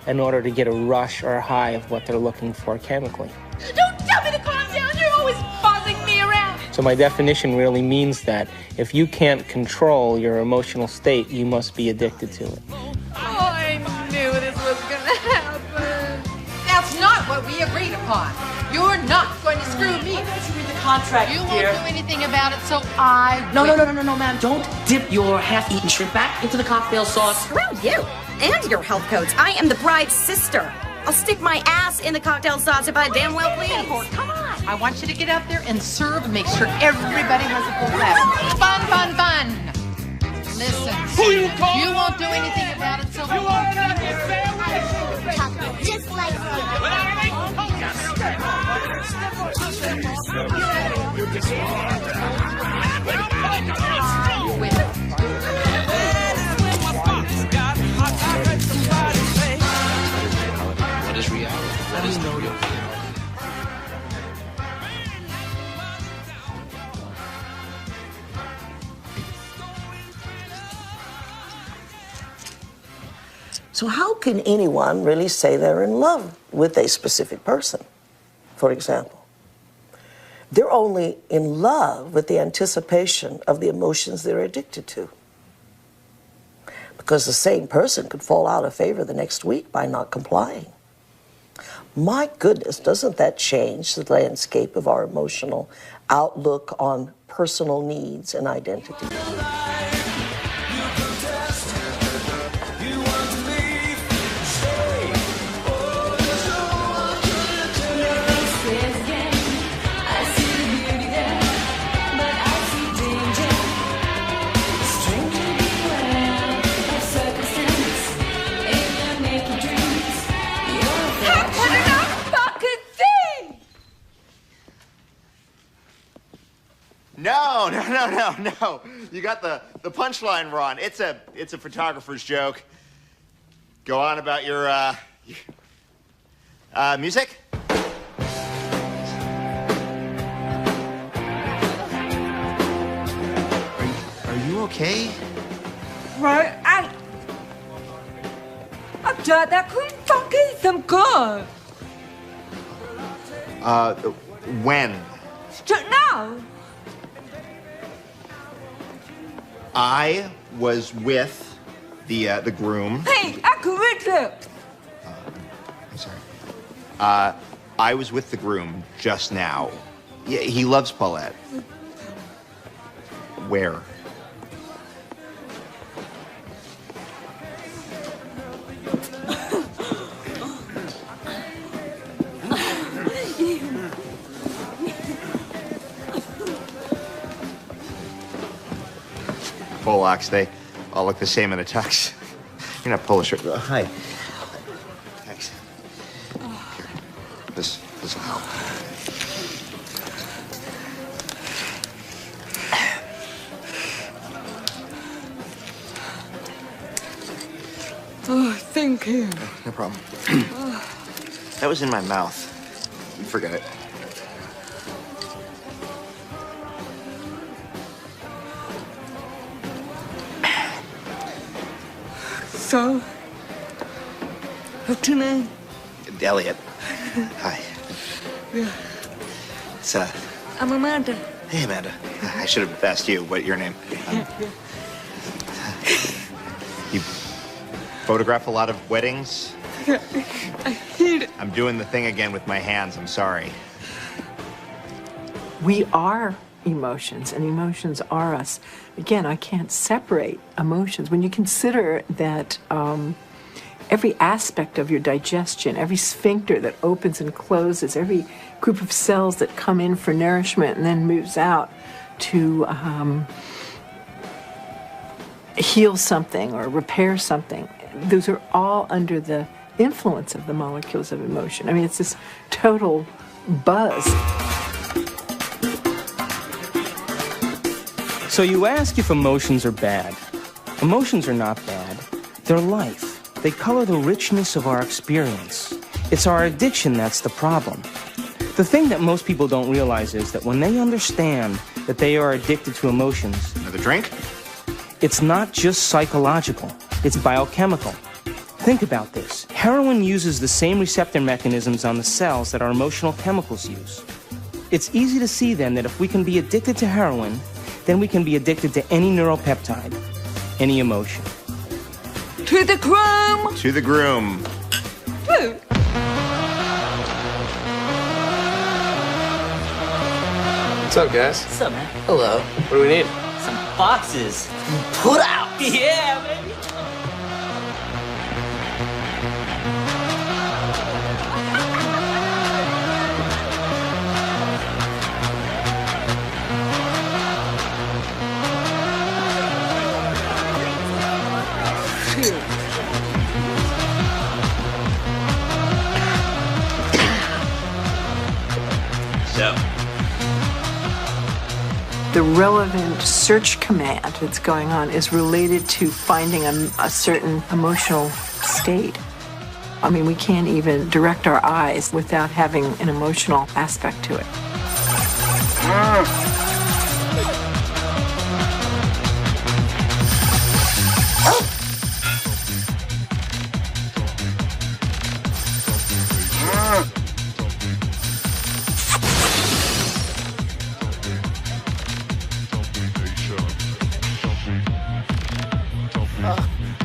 in order to get a rush or a high of what they're looking for chemically. Don't tell me to calm down. You're always bossing me around. So my definition really means that if you can't control your emotional state, you must be addicted to it. Oh, I knew this was gonna happen. That's not what we agreed upon. You're not going to screw me. Why don't you read the contract, You dear? won't do anything about it, so I No, will. no, ma'am. Don't dip your half-eaten shrimp back into the cocktail sauce. Screw you and your health codes. I am the bride's sister. I'll stick my ass in the cocktail sauce if I damn well please. Come on. I want you to get out there and serve and make sure everybody has a full glass. Fun, fun, fun. Listen, you won't do anything about it, so you are not Chocolate just like What is reality? What is the real reality? So how can anyone really say they're in love with a specific person, for example? They're only in love with the anticipation of the emotions they're addicted to. Because the same person could fall out of favor the next week by not complying. My goodness, doesn't that change the landscape of our emotional outlook on personal needs and identity? No. You got the punchline wrong. It's a photographer's joke. Go on about your music? Are you okay? Right, Dad, that couldn't fucking some good. When? Now. I was with the groom. Hey, I could read it. I'm sorry. I was with the groom just now. Yeah, he loves Paulette. Where? Polacks. They all look the same in a tux. You're not Polish. Hi. Thanks. Here. This will help. Oh, thank you. No problem. That was in my mouth. Forget it. So, what's your name? Elliot. Hi. Yeah. It's, I'm Amanda. Hey, Amanda. I should have asked you what your name. You photograph a lot of weddings? Yeah, I hate it. I'm doing the thing again with my hands. I'm sorry. We are emotions, and emotions are us. Again, I can't separate emotions. When you consider that every aspect of your digestion, every sphincter that opens and closes, every group of cells that come in for nourishment and then moves out to heal something or repair something, those are all under the influence of the molecules of emotion. I mean, it's this total buzz. So you ask if emotions are bad. Emotions are not bad. They're life. They color the richness of our experience. It's our addiction that's the problem. The thing that most people don't realize is that when they understand that they are addicted to emotions... Another drink? It's not just psychological. It's biochemical. Think about this. Heroin uses the same receptor mechanisms on the cells that our emotional chemicals use. It's easy to see then that if we can be addicted to heroin, then we can be addicted to any neuropeptide, any emotion. To the groom! To the groom. Woo! What's up, guys? What's up, man? Hello. What do we need? Some boxes. Put out! Yeah, baby! So, The relevant search command that's going on is related to finding a certain emotional state. I mean, we can't even direct our eyes without having an emotional aspect to it.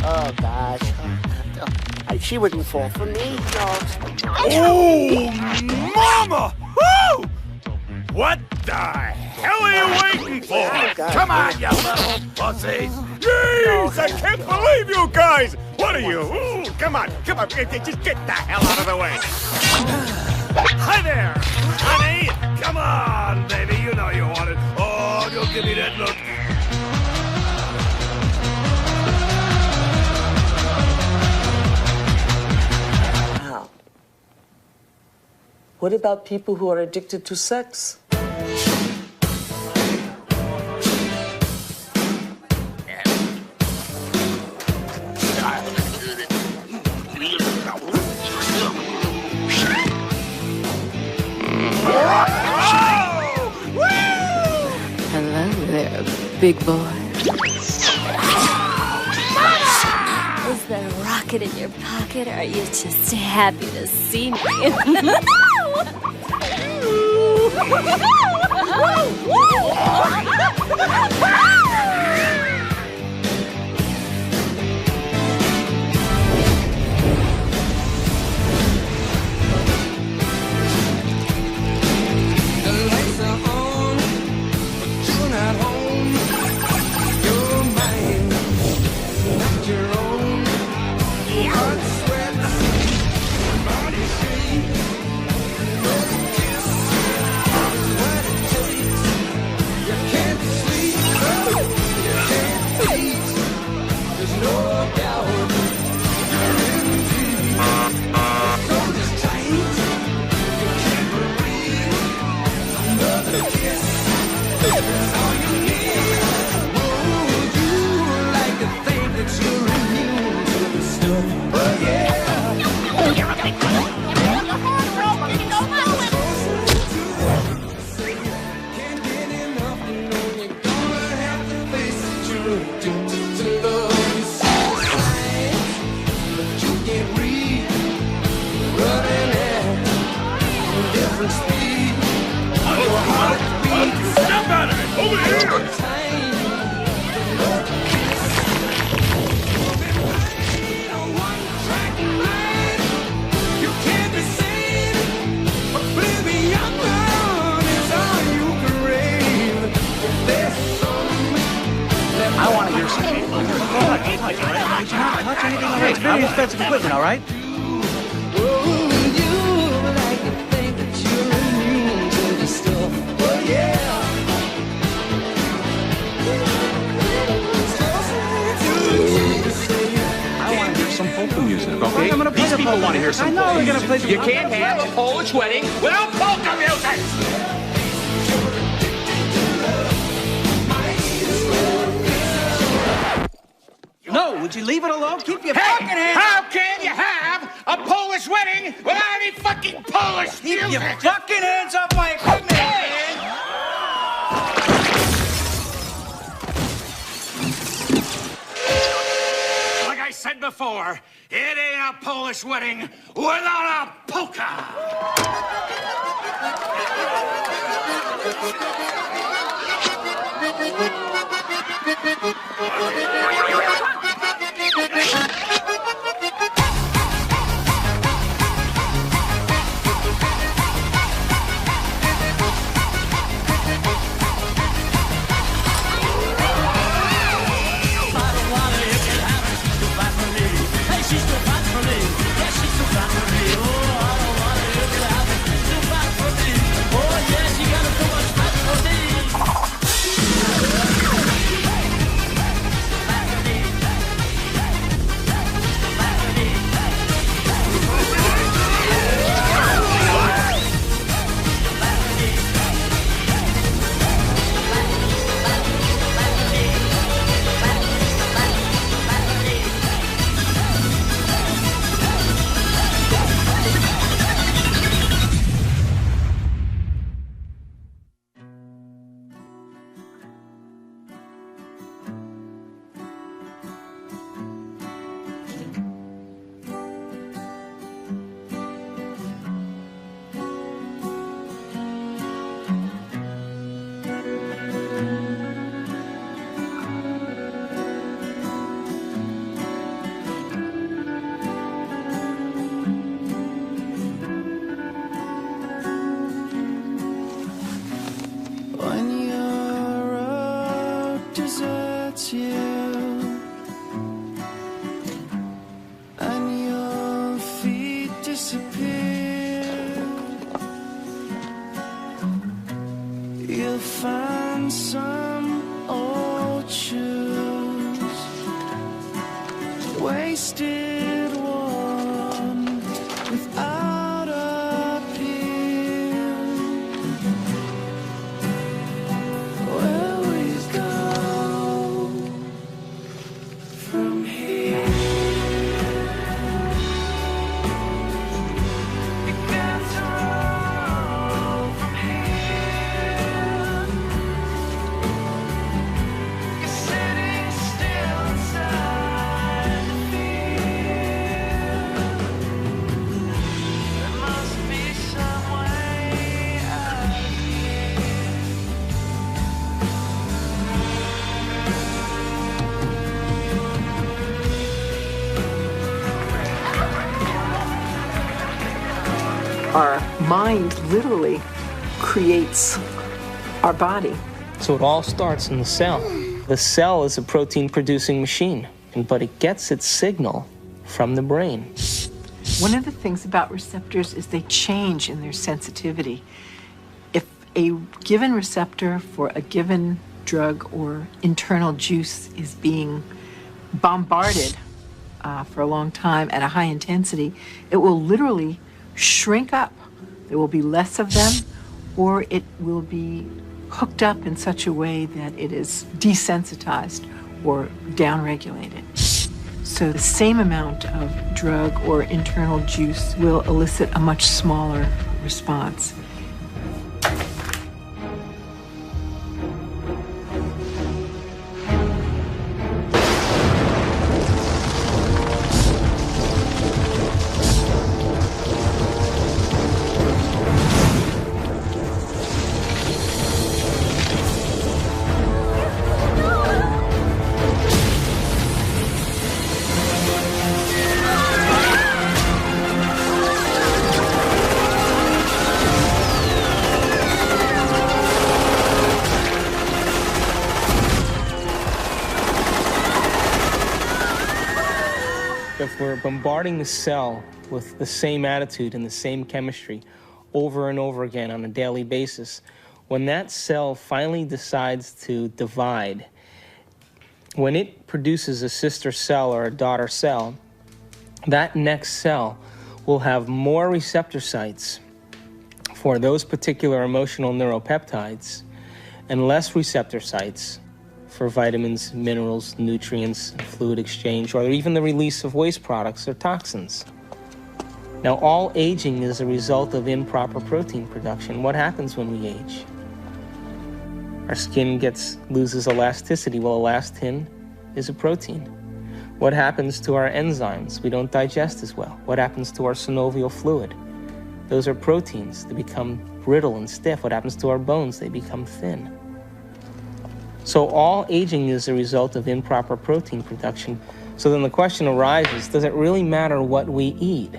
Oh, gosh. She wouldn't fall for me. No. Oh, mama! Woo! What the hell are you waiting for? Come on, you little pussies! Jeez, I can't believe you guys! What are you? Ooh, come on, just get the hell out of the way! Hi there, honey! Come on, baby, you know you want it. Oh, don't give me that look. What about people who are addicted to sex? Hello there, big boy. Is there a rocket in your pocket, or are you just happy to see me? Touch anything on it's very expensive equipment, all right? Some polka music, okay? I'm gonna play These the people polka. want to hear some I know polka we're gonna music. play the You can't have a Polish wedding without polka music! No, would you leave it alone? Keep your fucking hands. How can you have a Polish wedding without any fucking Polish Keep music? your fucking hands off my equipment, man. Like I said before, it ain't a Polish wedding without a polka. Our mind literally creates our body. So it all starts in the cell. The cell is a protein-producing machine, but it gets its signal from the brain. One of the things about receptors is they change in their sensitivity. If a given receptor for a given drug or internal juice is being bombarded for a long time at a high intensity, it will literally shrink up. There will be less of them, or it will be hooked up in such a way that it is desensitized or downregulated. So the same amount of drug or internal juice will elicit a much smaller response. If we're bombarding the cell with the same attitude and the same chemistry over and over again on a daily basis, when that cell finally decides to divide, when it produces a sister cell or a daughter cell, that next cell will have more receptor sites for those particular emotional neuropeptides and less receptor sites for vitamins, minerals, nutrients, fluid exchange, or even the release of waste products or toxins. Now, all aging is a result of improper protein production. What happens when we age? Our skin loses elasticity. Well, elastin is a protein. What happens to our enzymes? We don't digest as well. What happens to our synovial fluid? Those are proteins. They become brittle and stiff. What happens to our bones? They become thin. So all aging is a result of improper protein production. So then the question arises, does it really matter what we eat?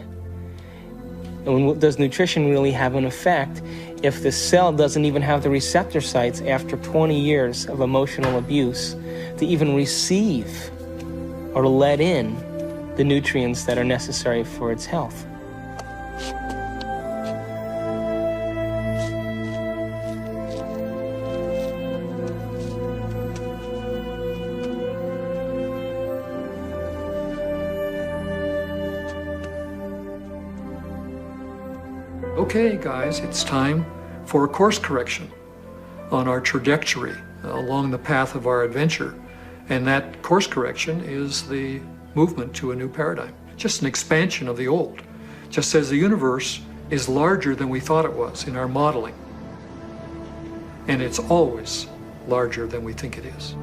And does nutrition really have an effect if the cell doesn't even have the receptor sites after 20 years of emotional abuse to even receive or to let in the nutrients that are necessary for its health? Okay, guys, it's time for a course correction on our trajectory along the path of our adventure. And that course correction is the movement to a new paradigm, just an expansion of the old, just as the universe is larger than we thought it was in our modeling. And it's always larger than we think it is.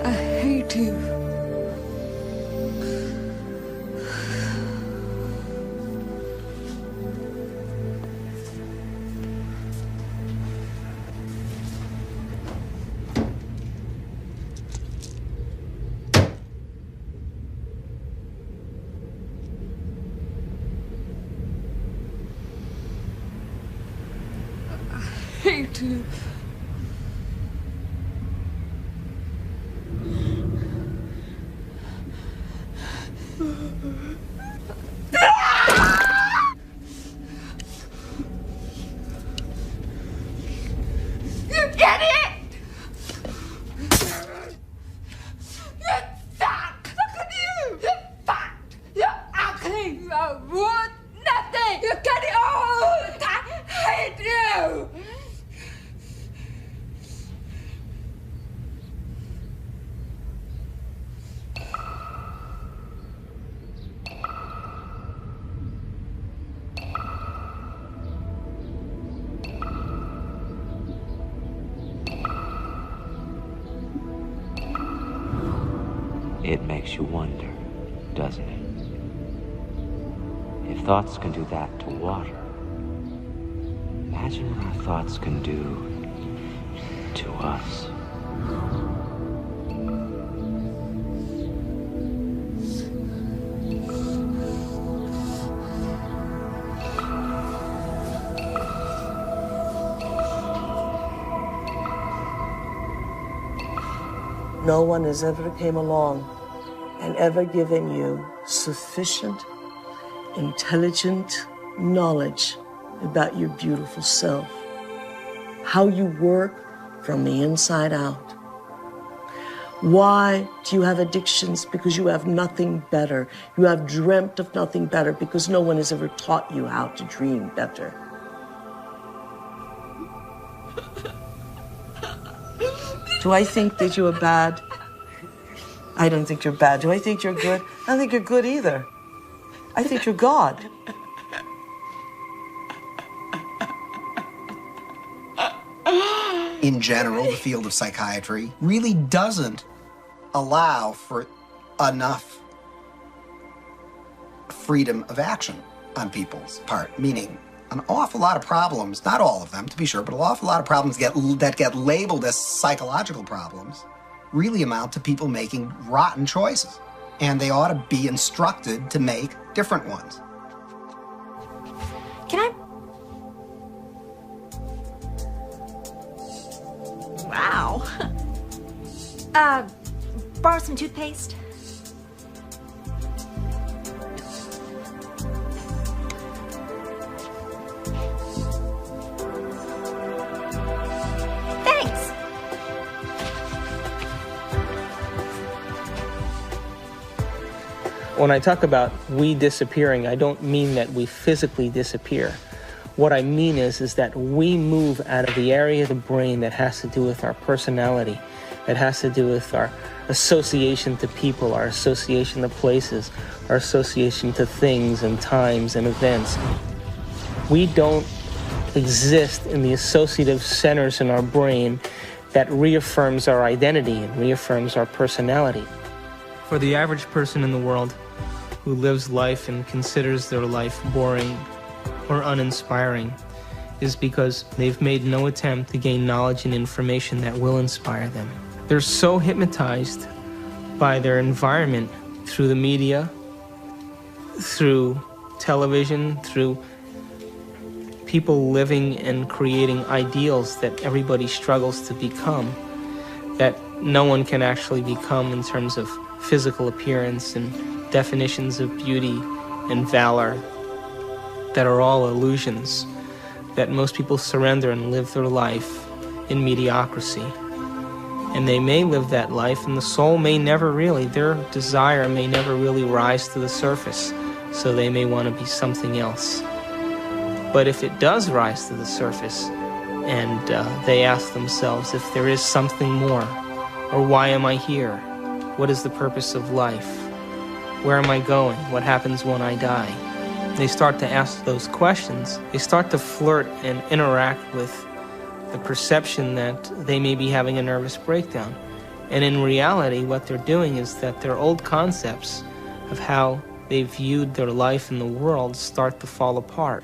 I hate you. Hate you. You get it? You suck! Look at you! You're fat! You're ugly! You're worth nothing! You get it all! I hate you! It makes you wonder, doesn't it? If thoughts can do that to water, imagine what our thoughts can do to us. No one has ever came along and ever given you sufficient, intelligent knowledge about your beautiful self, how you work from the inside out. Why do you have addictions? Because you have nothing better. You have dreamt of nothing better because no one has ever taught you how to dream better. Do I think that you are bad? I don't think you're bad. Do I think you're good? I don't think you're good either. I think you're God. In general, the field of psychiatry really doesn't allow for enough freedom of action on people's part, meaning an awful lot of problems, not all of them to be sure, but an awful lot of problems that get labeled as psychological problems really amount to people making rotten choices. And they ought to be instructed to make different ones. Can I? Wow. Borrow some toothpaste? Thanks. When I talk about we disappearing, I don't mean that we physically disappear. What I mean is that we move out of the area of the brain that has to do with our personality, that has to do with our association to people, our association to places, our association to things and times and events. We don't exist in the associative centers in our brain that reaffirms our identity and reaffirms our personality. For the average person in the world who lives life and considers their life boring or uninspiring is because they've made no attempt to gain knowledge and information that will inspire them. They're so hypnotized by their environment through the media, through television, through people living and creating ideals that everybody struggles to become, that no one can actually become in terms of physical appearance and definitions of beauty and valor that are all illusions, that most people surrender and live their life in mediocrity. And they may live that life, and the soul may never really, their desire may never really rise to the surface, so they may want to be something else. But if it does rise to the surface, and they ask themselves if there is something more, or why am I here? What is the purpose of life? Where am I going? What happens when I die? They start to ask those questions. They start to flirt and interact with the perception that they may be having a nervous breakdown. And in reality, what they're doing is that their old concepts of how they viewed their life in the world start to fall apart.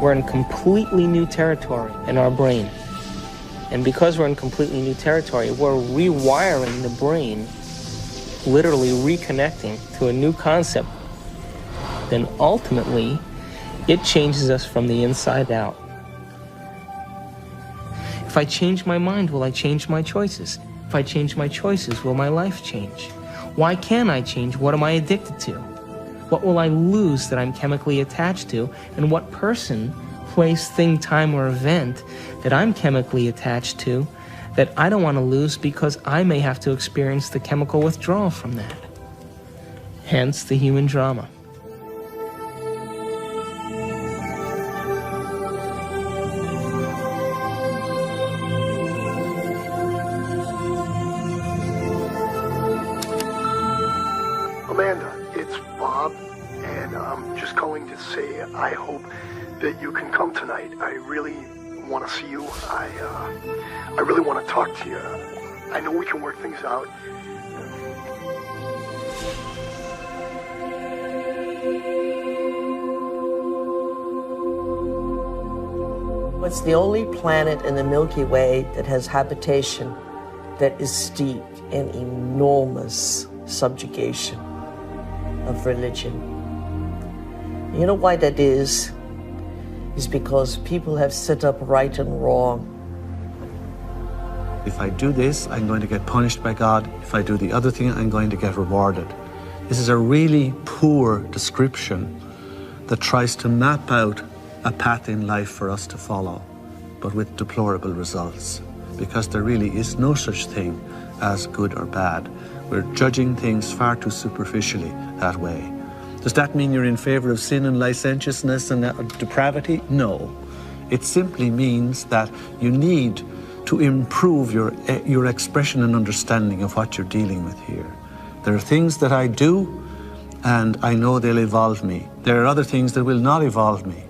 We're in completely new territory in our brain. And because we're in completely new territory, we're rewiring the brain, literally reconnecting to a new concept. Then ultimately, it changes us from the inside out. If I change my mind, will I change my choices? If I change my choices, will my life change? Why can't I change? What am I addicted to? What will I lose that I'm chemically attached to? And what person, place, thing, time, or event that I'm chemically attached to that I don't want to lose because I may have to experience the chemical withdrawal from that? Hence the human drama. I hope that you can come tonight. I really want to see you. I really want to talk to you. I know we can work things out. It's the only planet in the Milky Way that has habitation that is steeped in enormous subjugation of religion. You know why that is? Is because people have set up right and wrong. If I do this, I'm going to get punished by God. If I do the other thing, I'm going to get rewarded. This is a really poor description that tries to map out a path in life for us to follow. but with deplorable results, because there really is no such thing as good or bad. We're judging things far too superficially that way. Does that mean you're in favor of sin and licentiousness and depravity? No. It simply means that you need to improve your expression and understanding of what you're dealing with here. There are things that I do, and I know they'll evolve me. There are other things that will not evolve me.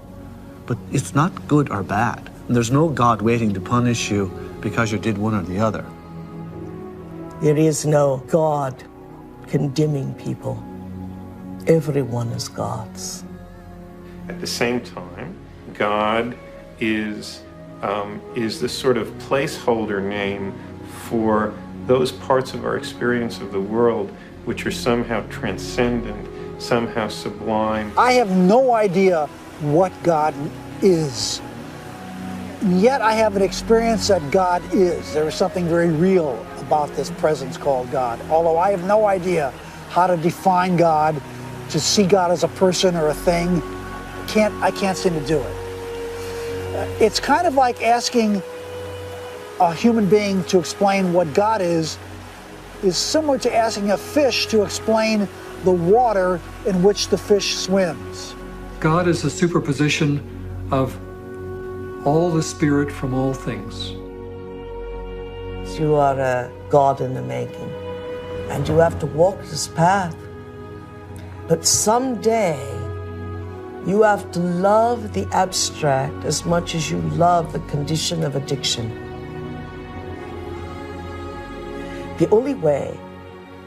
But it's not good or bad. And there's no God waiting to punish you because you did one or the other. There is no God condemning people. Everyone is God's. At the same time, God is the sort of placeholder name for those parts of our experience of the world which are somehow transcendent, somehow sublime. I have no idea what God is. And yet I have an experience that God is. There is something very real about this presence called God. Although I have no idea how to define God, to see God as a person or a thing, I can't seem to do it. It's kind of like asking a human being to explain what God is similar to asking a fish to explain the water in which the fish swims. God is a superposition of all the spirit from all things. You are a God in the making, and you have to walk this path. But someday, you have to love the abstract as much as you love the condition of addiction. The only way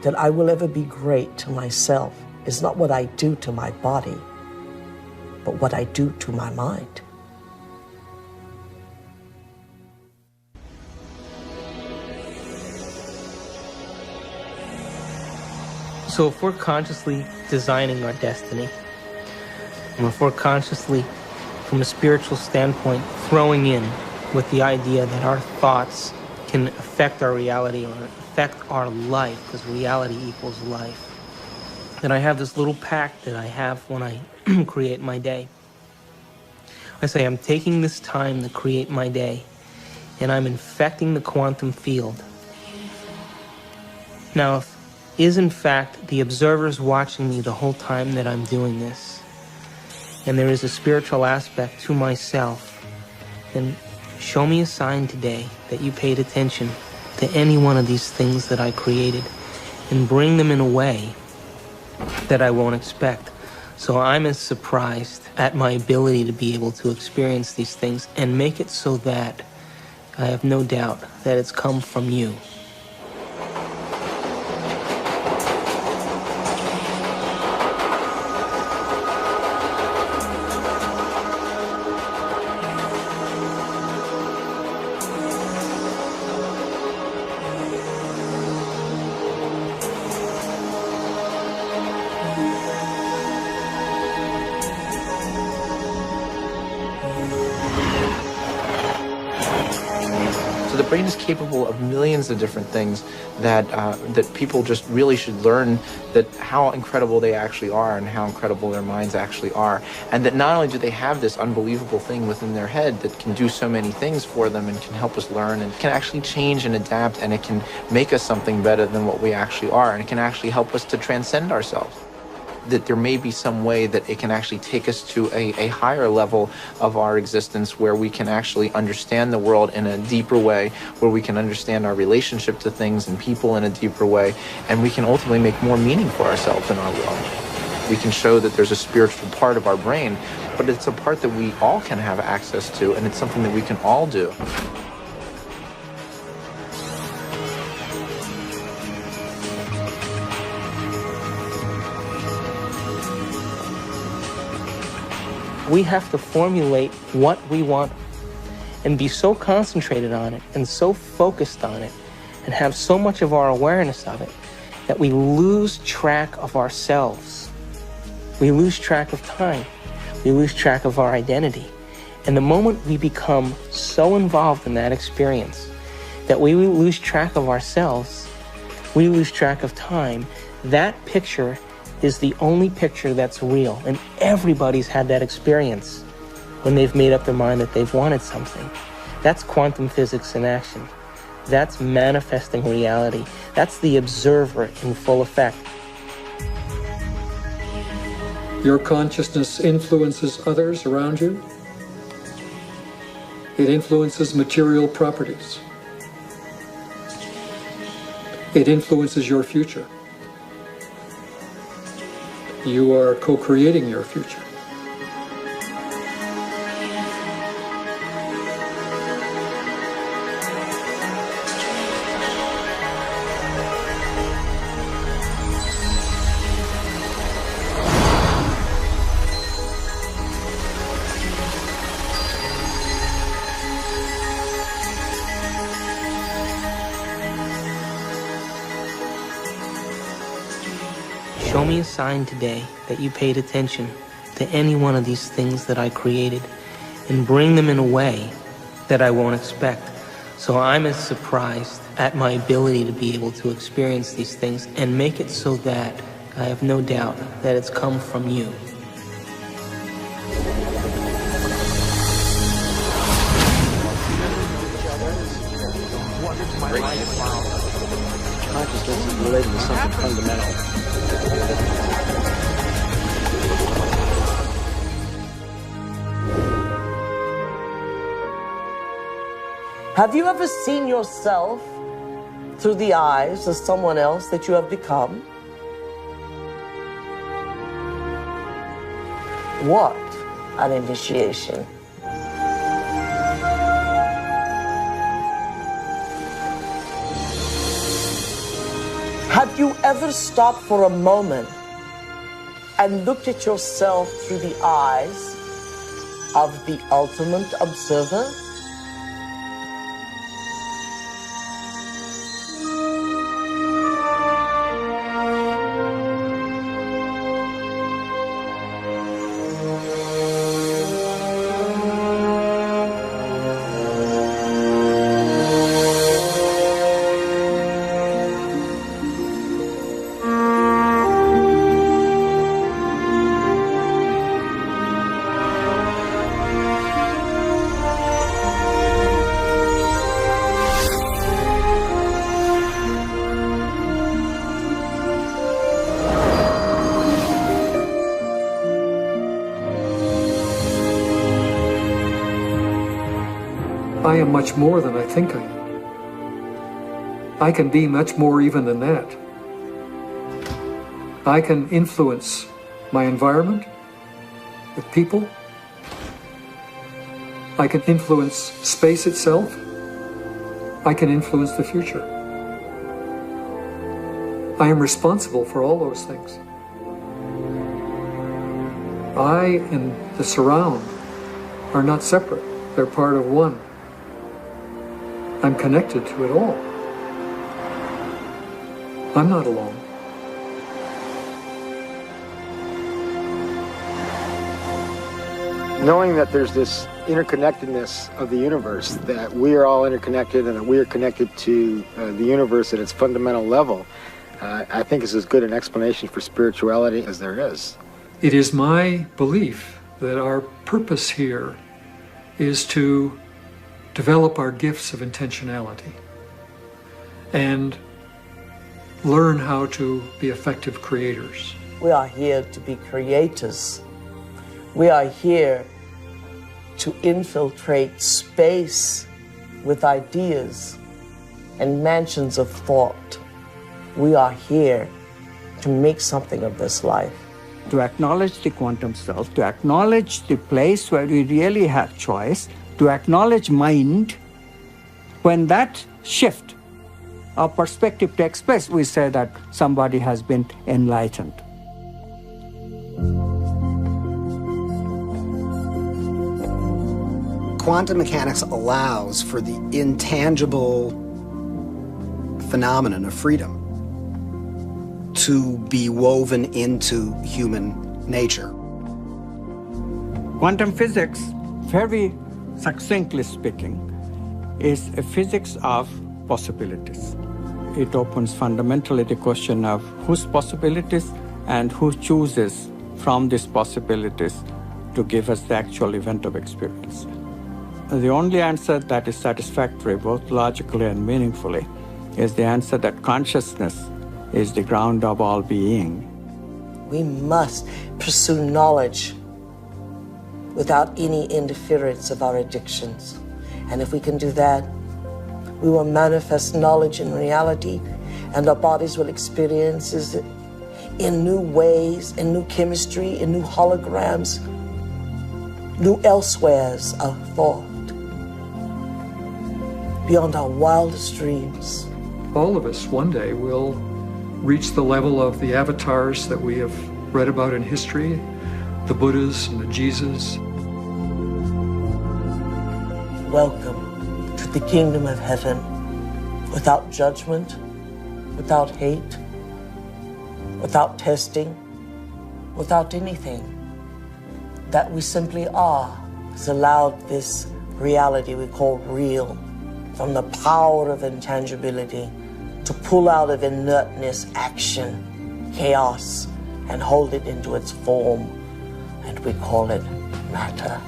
that I will ever be great to myself is not what I do to my body, but what I do to my mind. So if we're consciously designing our destiny, and if we're consciously, from a spiritual standpoint, throwing in with the idea that our thoughts can affect our reality or affect our life, because reality equals life, then I have this little pact that I have when I create my day. I say I'm taking this time to create my day, and I'm infecting the quantum field. Now, if is in fact the observers watching me the whole time that I'm doing this, and there is a spiritual aspect to myself, then show me a sign today that you paid attention to any one of these things that I created, and bring them in a way that I won't expect. So I'm as surprised at my ability to be able to experience these things and make it so that I have no doubt that it's come from you. The brain is capable of millions of different things that people just really should learn, that how incredible they actually are and how incredible their minds actually are, and that not only do they have this unbelievable thing within their head that can do so many things for them and can help us learn and can actually change and adapt, and it can make us something better than what we actually are, and it can actually help us to transcend ourselves. That there may be some way that it can actually take us to a higher level of our existence, where we can actually understand the world in a deeper way, where we can understand our relationship to things and people in a deeper way, and we can ultimately make more meaning for ourselves in our world. We can show that there's a spiritual part of our brain, but it's a part that we all can have access to, and it's something that we can all do. We have to formulate what we want and be so concentrated on it and so focused on it and have so much of our awareness of it that we lose track of ourselves. We lose track of time. We lose track of our identity. And the moment we become so involved in that experience that we lose track of ourselves, we lose track of time, that picture is the only picture that's real. And everybody's had that experience when they've made up their mind that they've wanted something. That's quantum physics in action. That's manifesting reality. That's the observer in full effect. Your consciousness influences others around you. It influences material properties. It influences your future. You are co-creating your future. Show me a sign today that you paid attention to any one of these things that I created, and bring them in a way that I won't expect. So I'm as surprised at my ability to be able to experience these things, and make it so that I have no doubt that it's come from you. Consciousness is related to something fundamental. Have you ever seen yourself through the eyes of someone else that you have become? What an initiation. Have you ever stopped for a moment and looked at yourself through the eyes of the ultimate observer? I am much more than I think I am. I can be much more even than that. I can influence my environment with people. I can influence space itself. I can influence the future. I am responsible for all those things. I and the surround are not separate. They're part of one. I'm connected to it all. I'm not alone. Knowing that there's this interconnectedness of the universe, that we are all interconnected and that we are connected to the universe at its fundamental level, I think is as good an explanation for spirituality as there is. It is my belief that our purpose here is to develop our gifts of intentionality and learn how to be effective creators. We are here to be creators. We are here to infiltrate space with ideas and mansions of thought. We are here to make something of this life. To acknowledge the quantum self, to acknowledge the place where we really have choice, to acknowledge mind. When that shift, our perspective takes place, we say that somebody has been enlightened. Quantum mechanics allows for the intangible phenomenon of freedom to be woven into human nature. Quantum physics, very succinctly speaking, is a physics of possibilities. It opens fundamentally the question of whose possibilities and who chooses from these possibilities to give us the actual event of experience. the only answer that is satisfactory, both logically and meaningfully, is the answer that consciousness is the ground of all being. We must pursue knowledge without any interference of our addictions. And if we can do that, we will manifest knowledge in reality, and our bodies will experience it in new ways, in new chemistry, in new holograms, new elsewheres of thought, beyond our wildest dreams. All of us one day will reach the level of the avatars that we have read about in history, the Buddhas and the Jesus. Welcome to the kingdom of heaven, without judgment, without hate, without testing, without anything. That we simply are has allowed this reality we call real, from the power of intangibility, to pull out of inertness action, chaos, and hold it into its form, and we call it matter.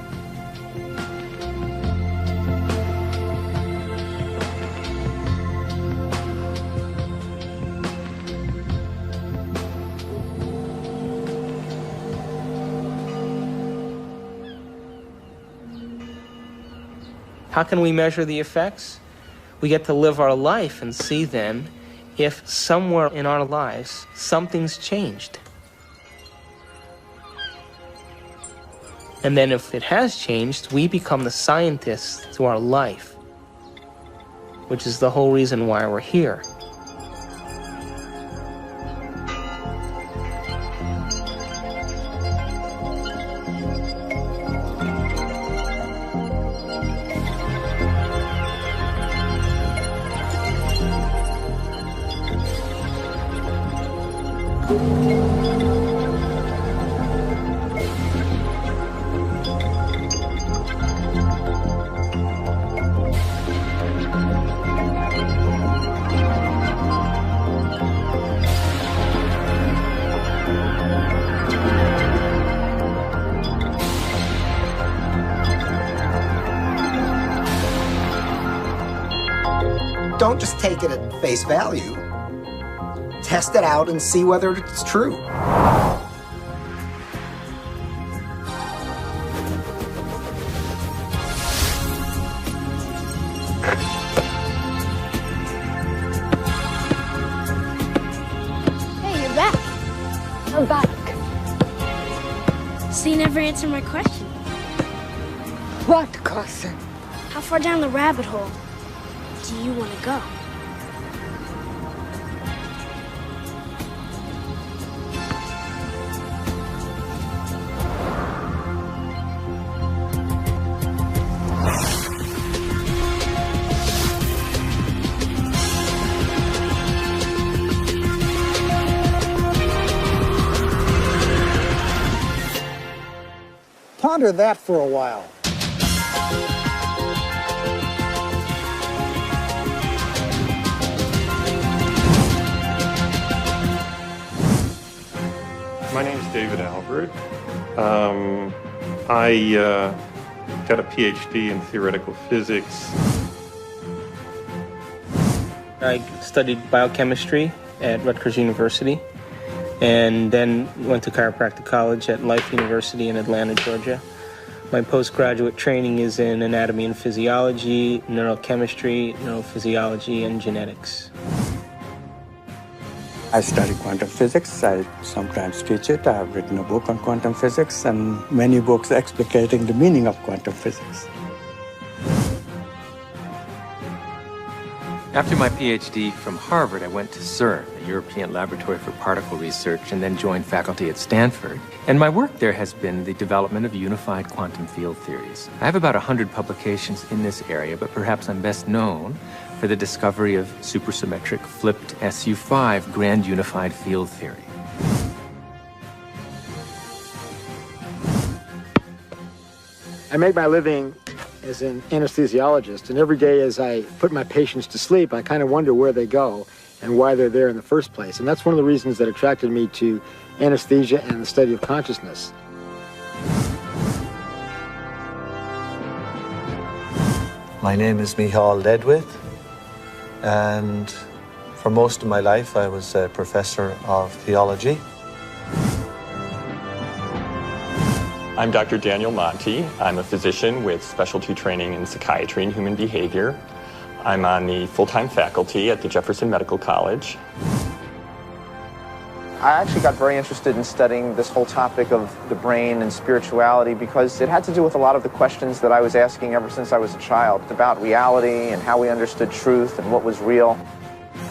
How can we measure the effects? We get to live our life and see then if somewhere in our lives something's changed. And then if it has changed, we become the scientists to our life, which is the whole reason why we're here. Don't just take it at face value. Test it out and see whether it's true. Hey, you're back. I'm back. So you never answered my question. What question? How far down the rabbit hole do you want to go? Ponder that for a while. My name is David Albert. I got a PhD in theoretical physics. I studied biochemistry at Rutgers University, and then went to chiropractic college at Life University in Atlanta, Georgia. My postgraduate training is in anatomy and physiology, neurochemistry, neurophysiology, and genetics. I study quantum physics. I sometimes teach it. I've written a book on quantum physics and many books explicating the meaning of quantum physics. After my PhD from Harvard, I went to CERN, the European Laboratory for Particle Research, and then joined faculty at Stanford. And my work there has been the development of unified quantum field theories. I have about 100 publications in this area, but perhaps I'm best known for the discovery of supersymmetric flipped SU5 grand unified field theory. I make my living as an anesthesiologist, and every day as I put my patients to sleep, I kind of wonder where they go and why they're there in the first place. And that's one of the reasons that attracted me to anesthesia and the study of consciousness. My name is Michal Ledwith, and for most of my life I was a professor of theology. I'm Dr. Daniel Monti. I'm a physician with specialty training in psychiatry and human behavior. I'm on the full-time faculty at the Jefferson Medical College. I actually got very interested in studying this whole topic of the brain and spirituality because it had to do with a lot of the questions that I was asking ever since I was a child about reality and how we understood truth and what was real.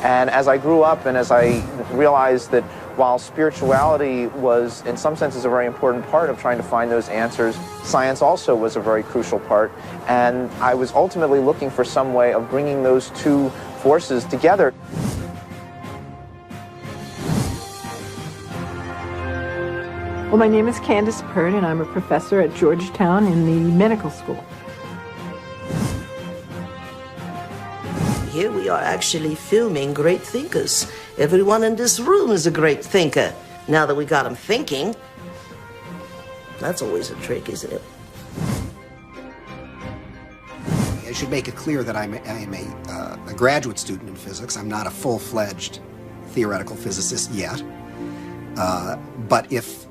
And as I grew up and as I realized that while spirituality was in some senses a very important part of trying to find those answers, science also was a very crucial part. And I was ultimately looking for some way of bringing those two forces together. Well, my name is Candace Pert, and I'm a professor at Georgetown in the medical school. Here we are actually filming great thinkers. Everyone in this room is a great thinker. Now that we got them thinking, that's always a trick, isn't it? I should make it clear that I'm a graduate student in physics. I'm not a full-fledged theoretical physicist yet. But if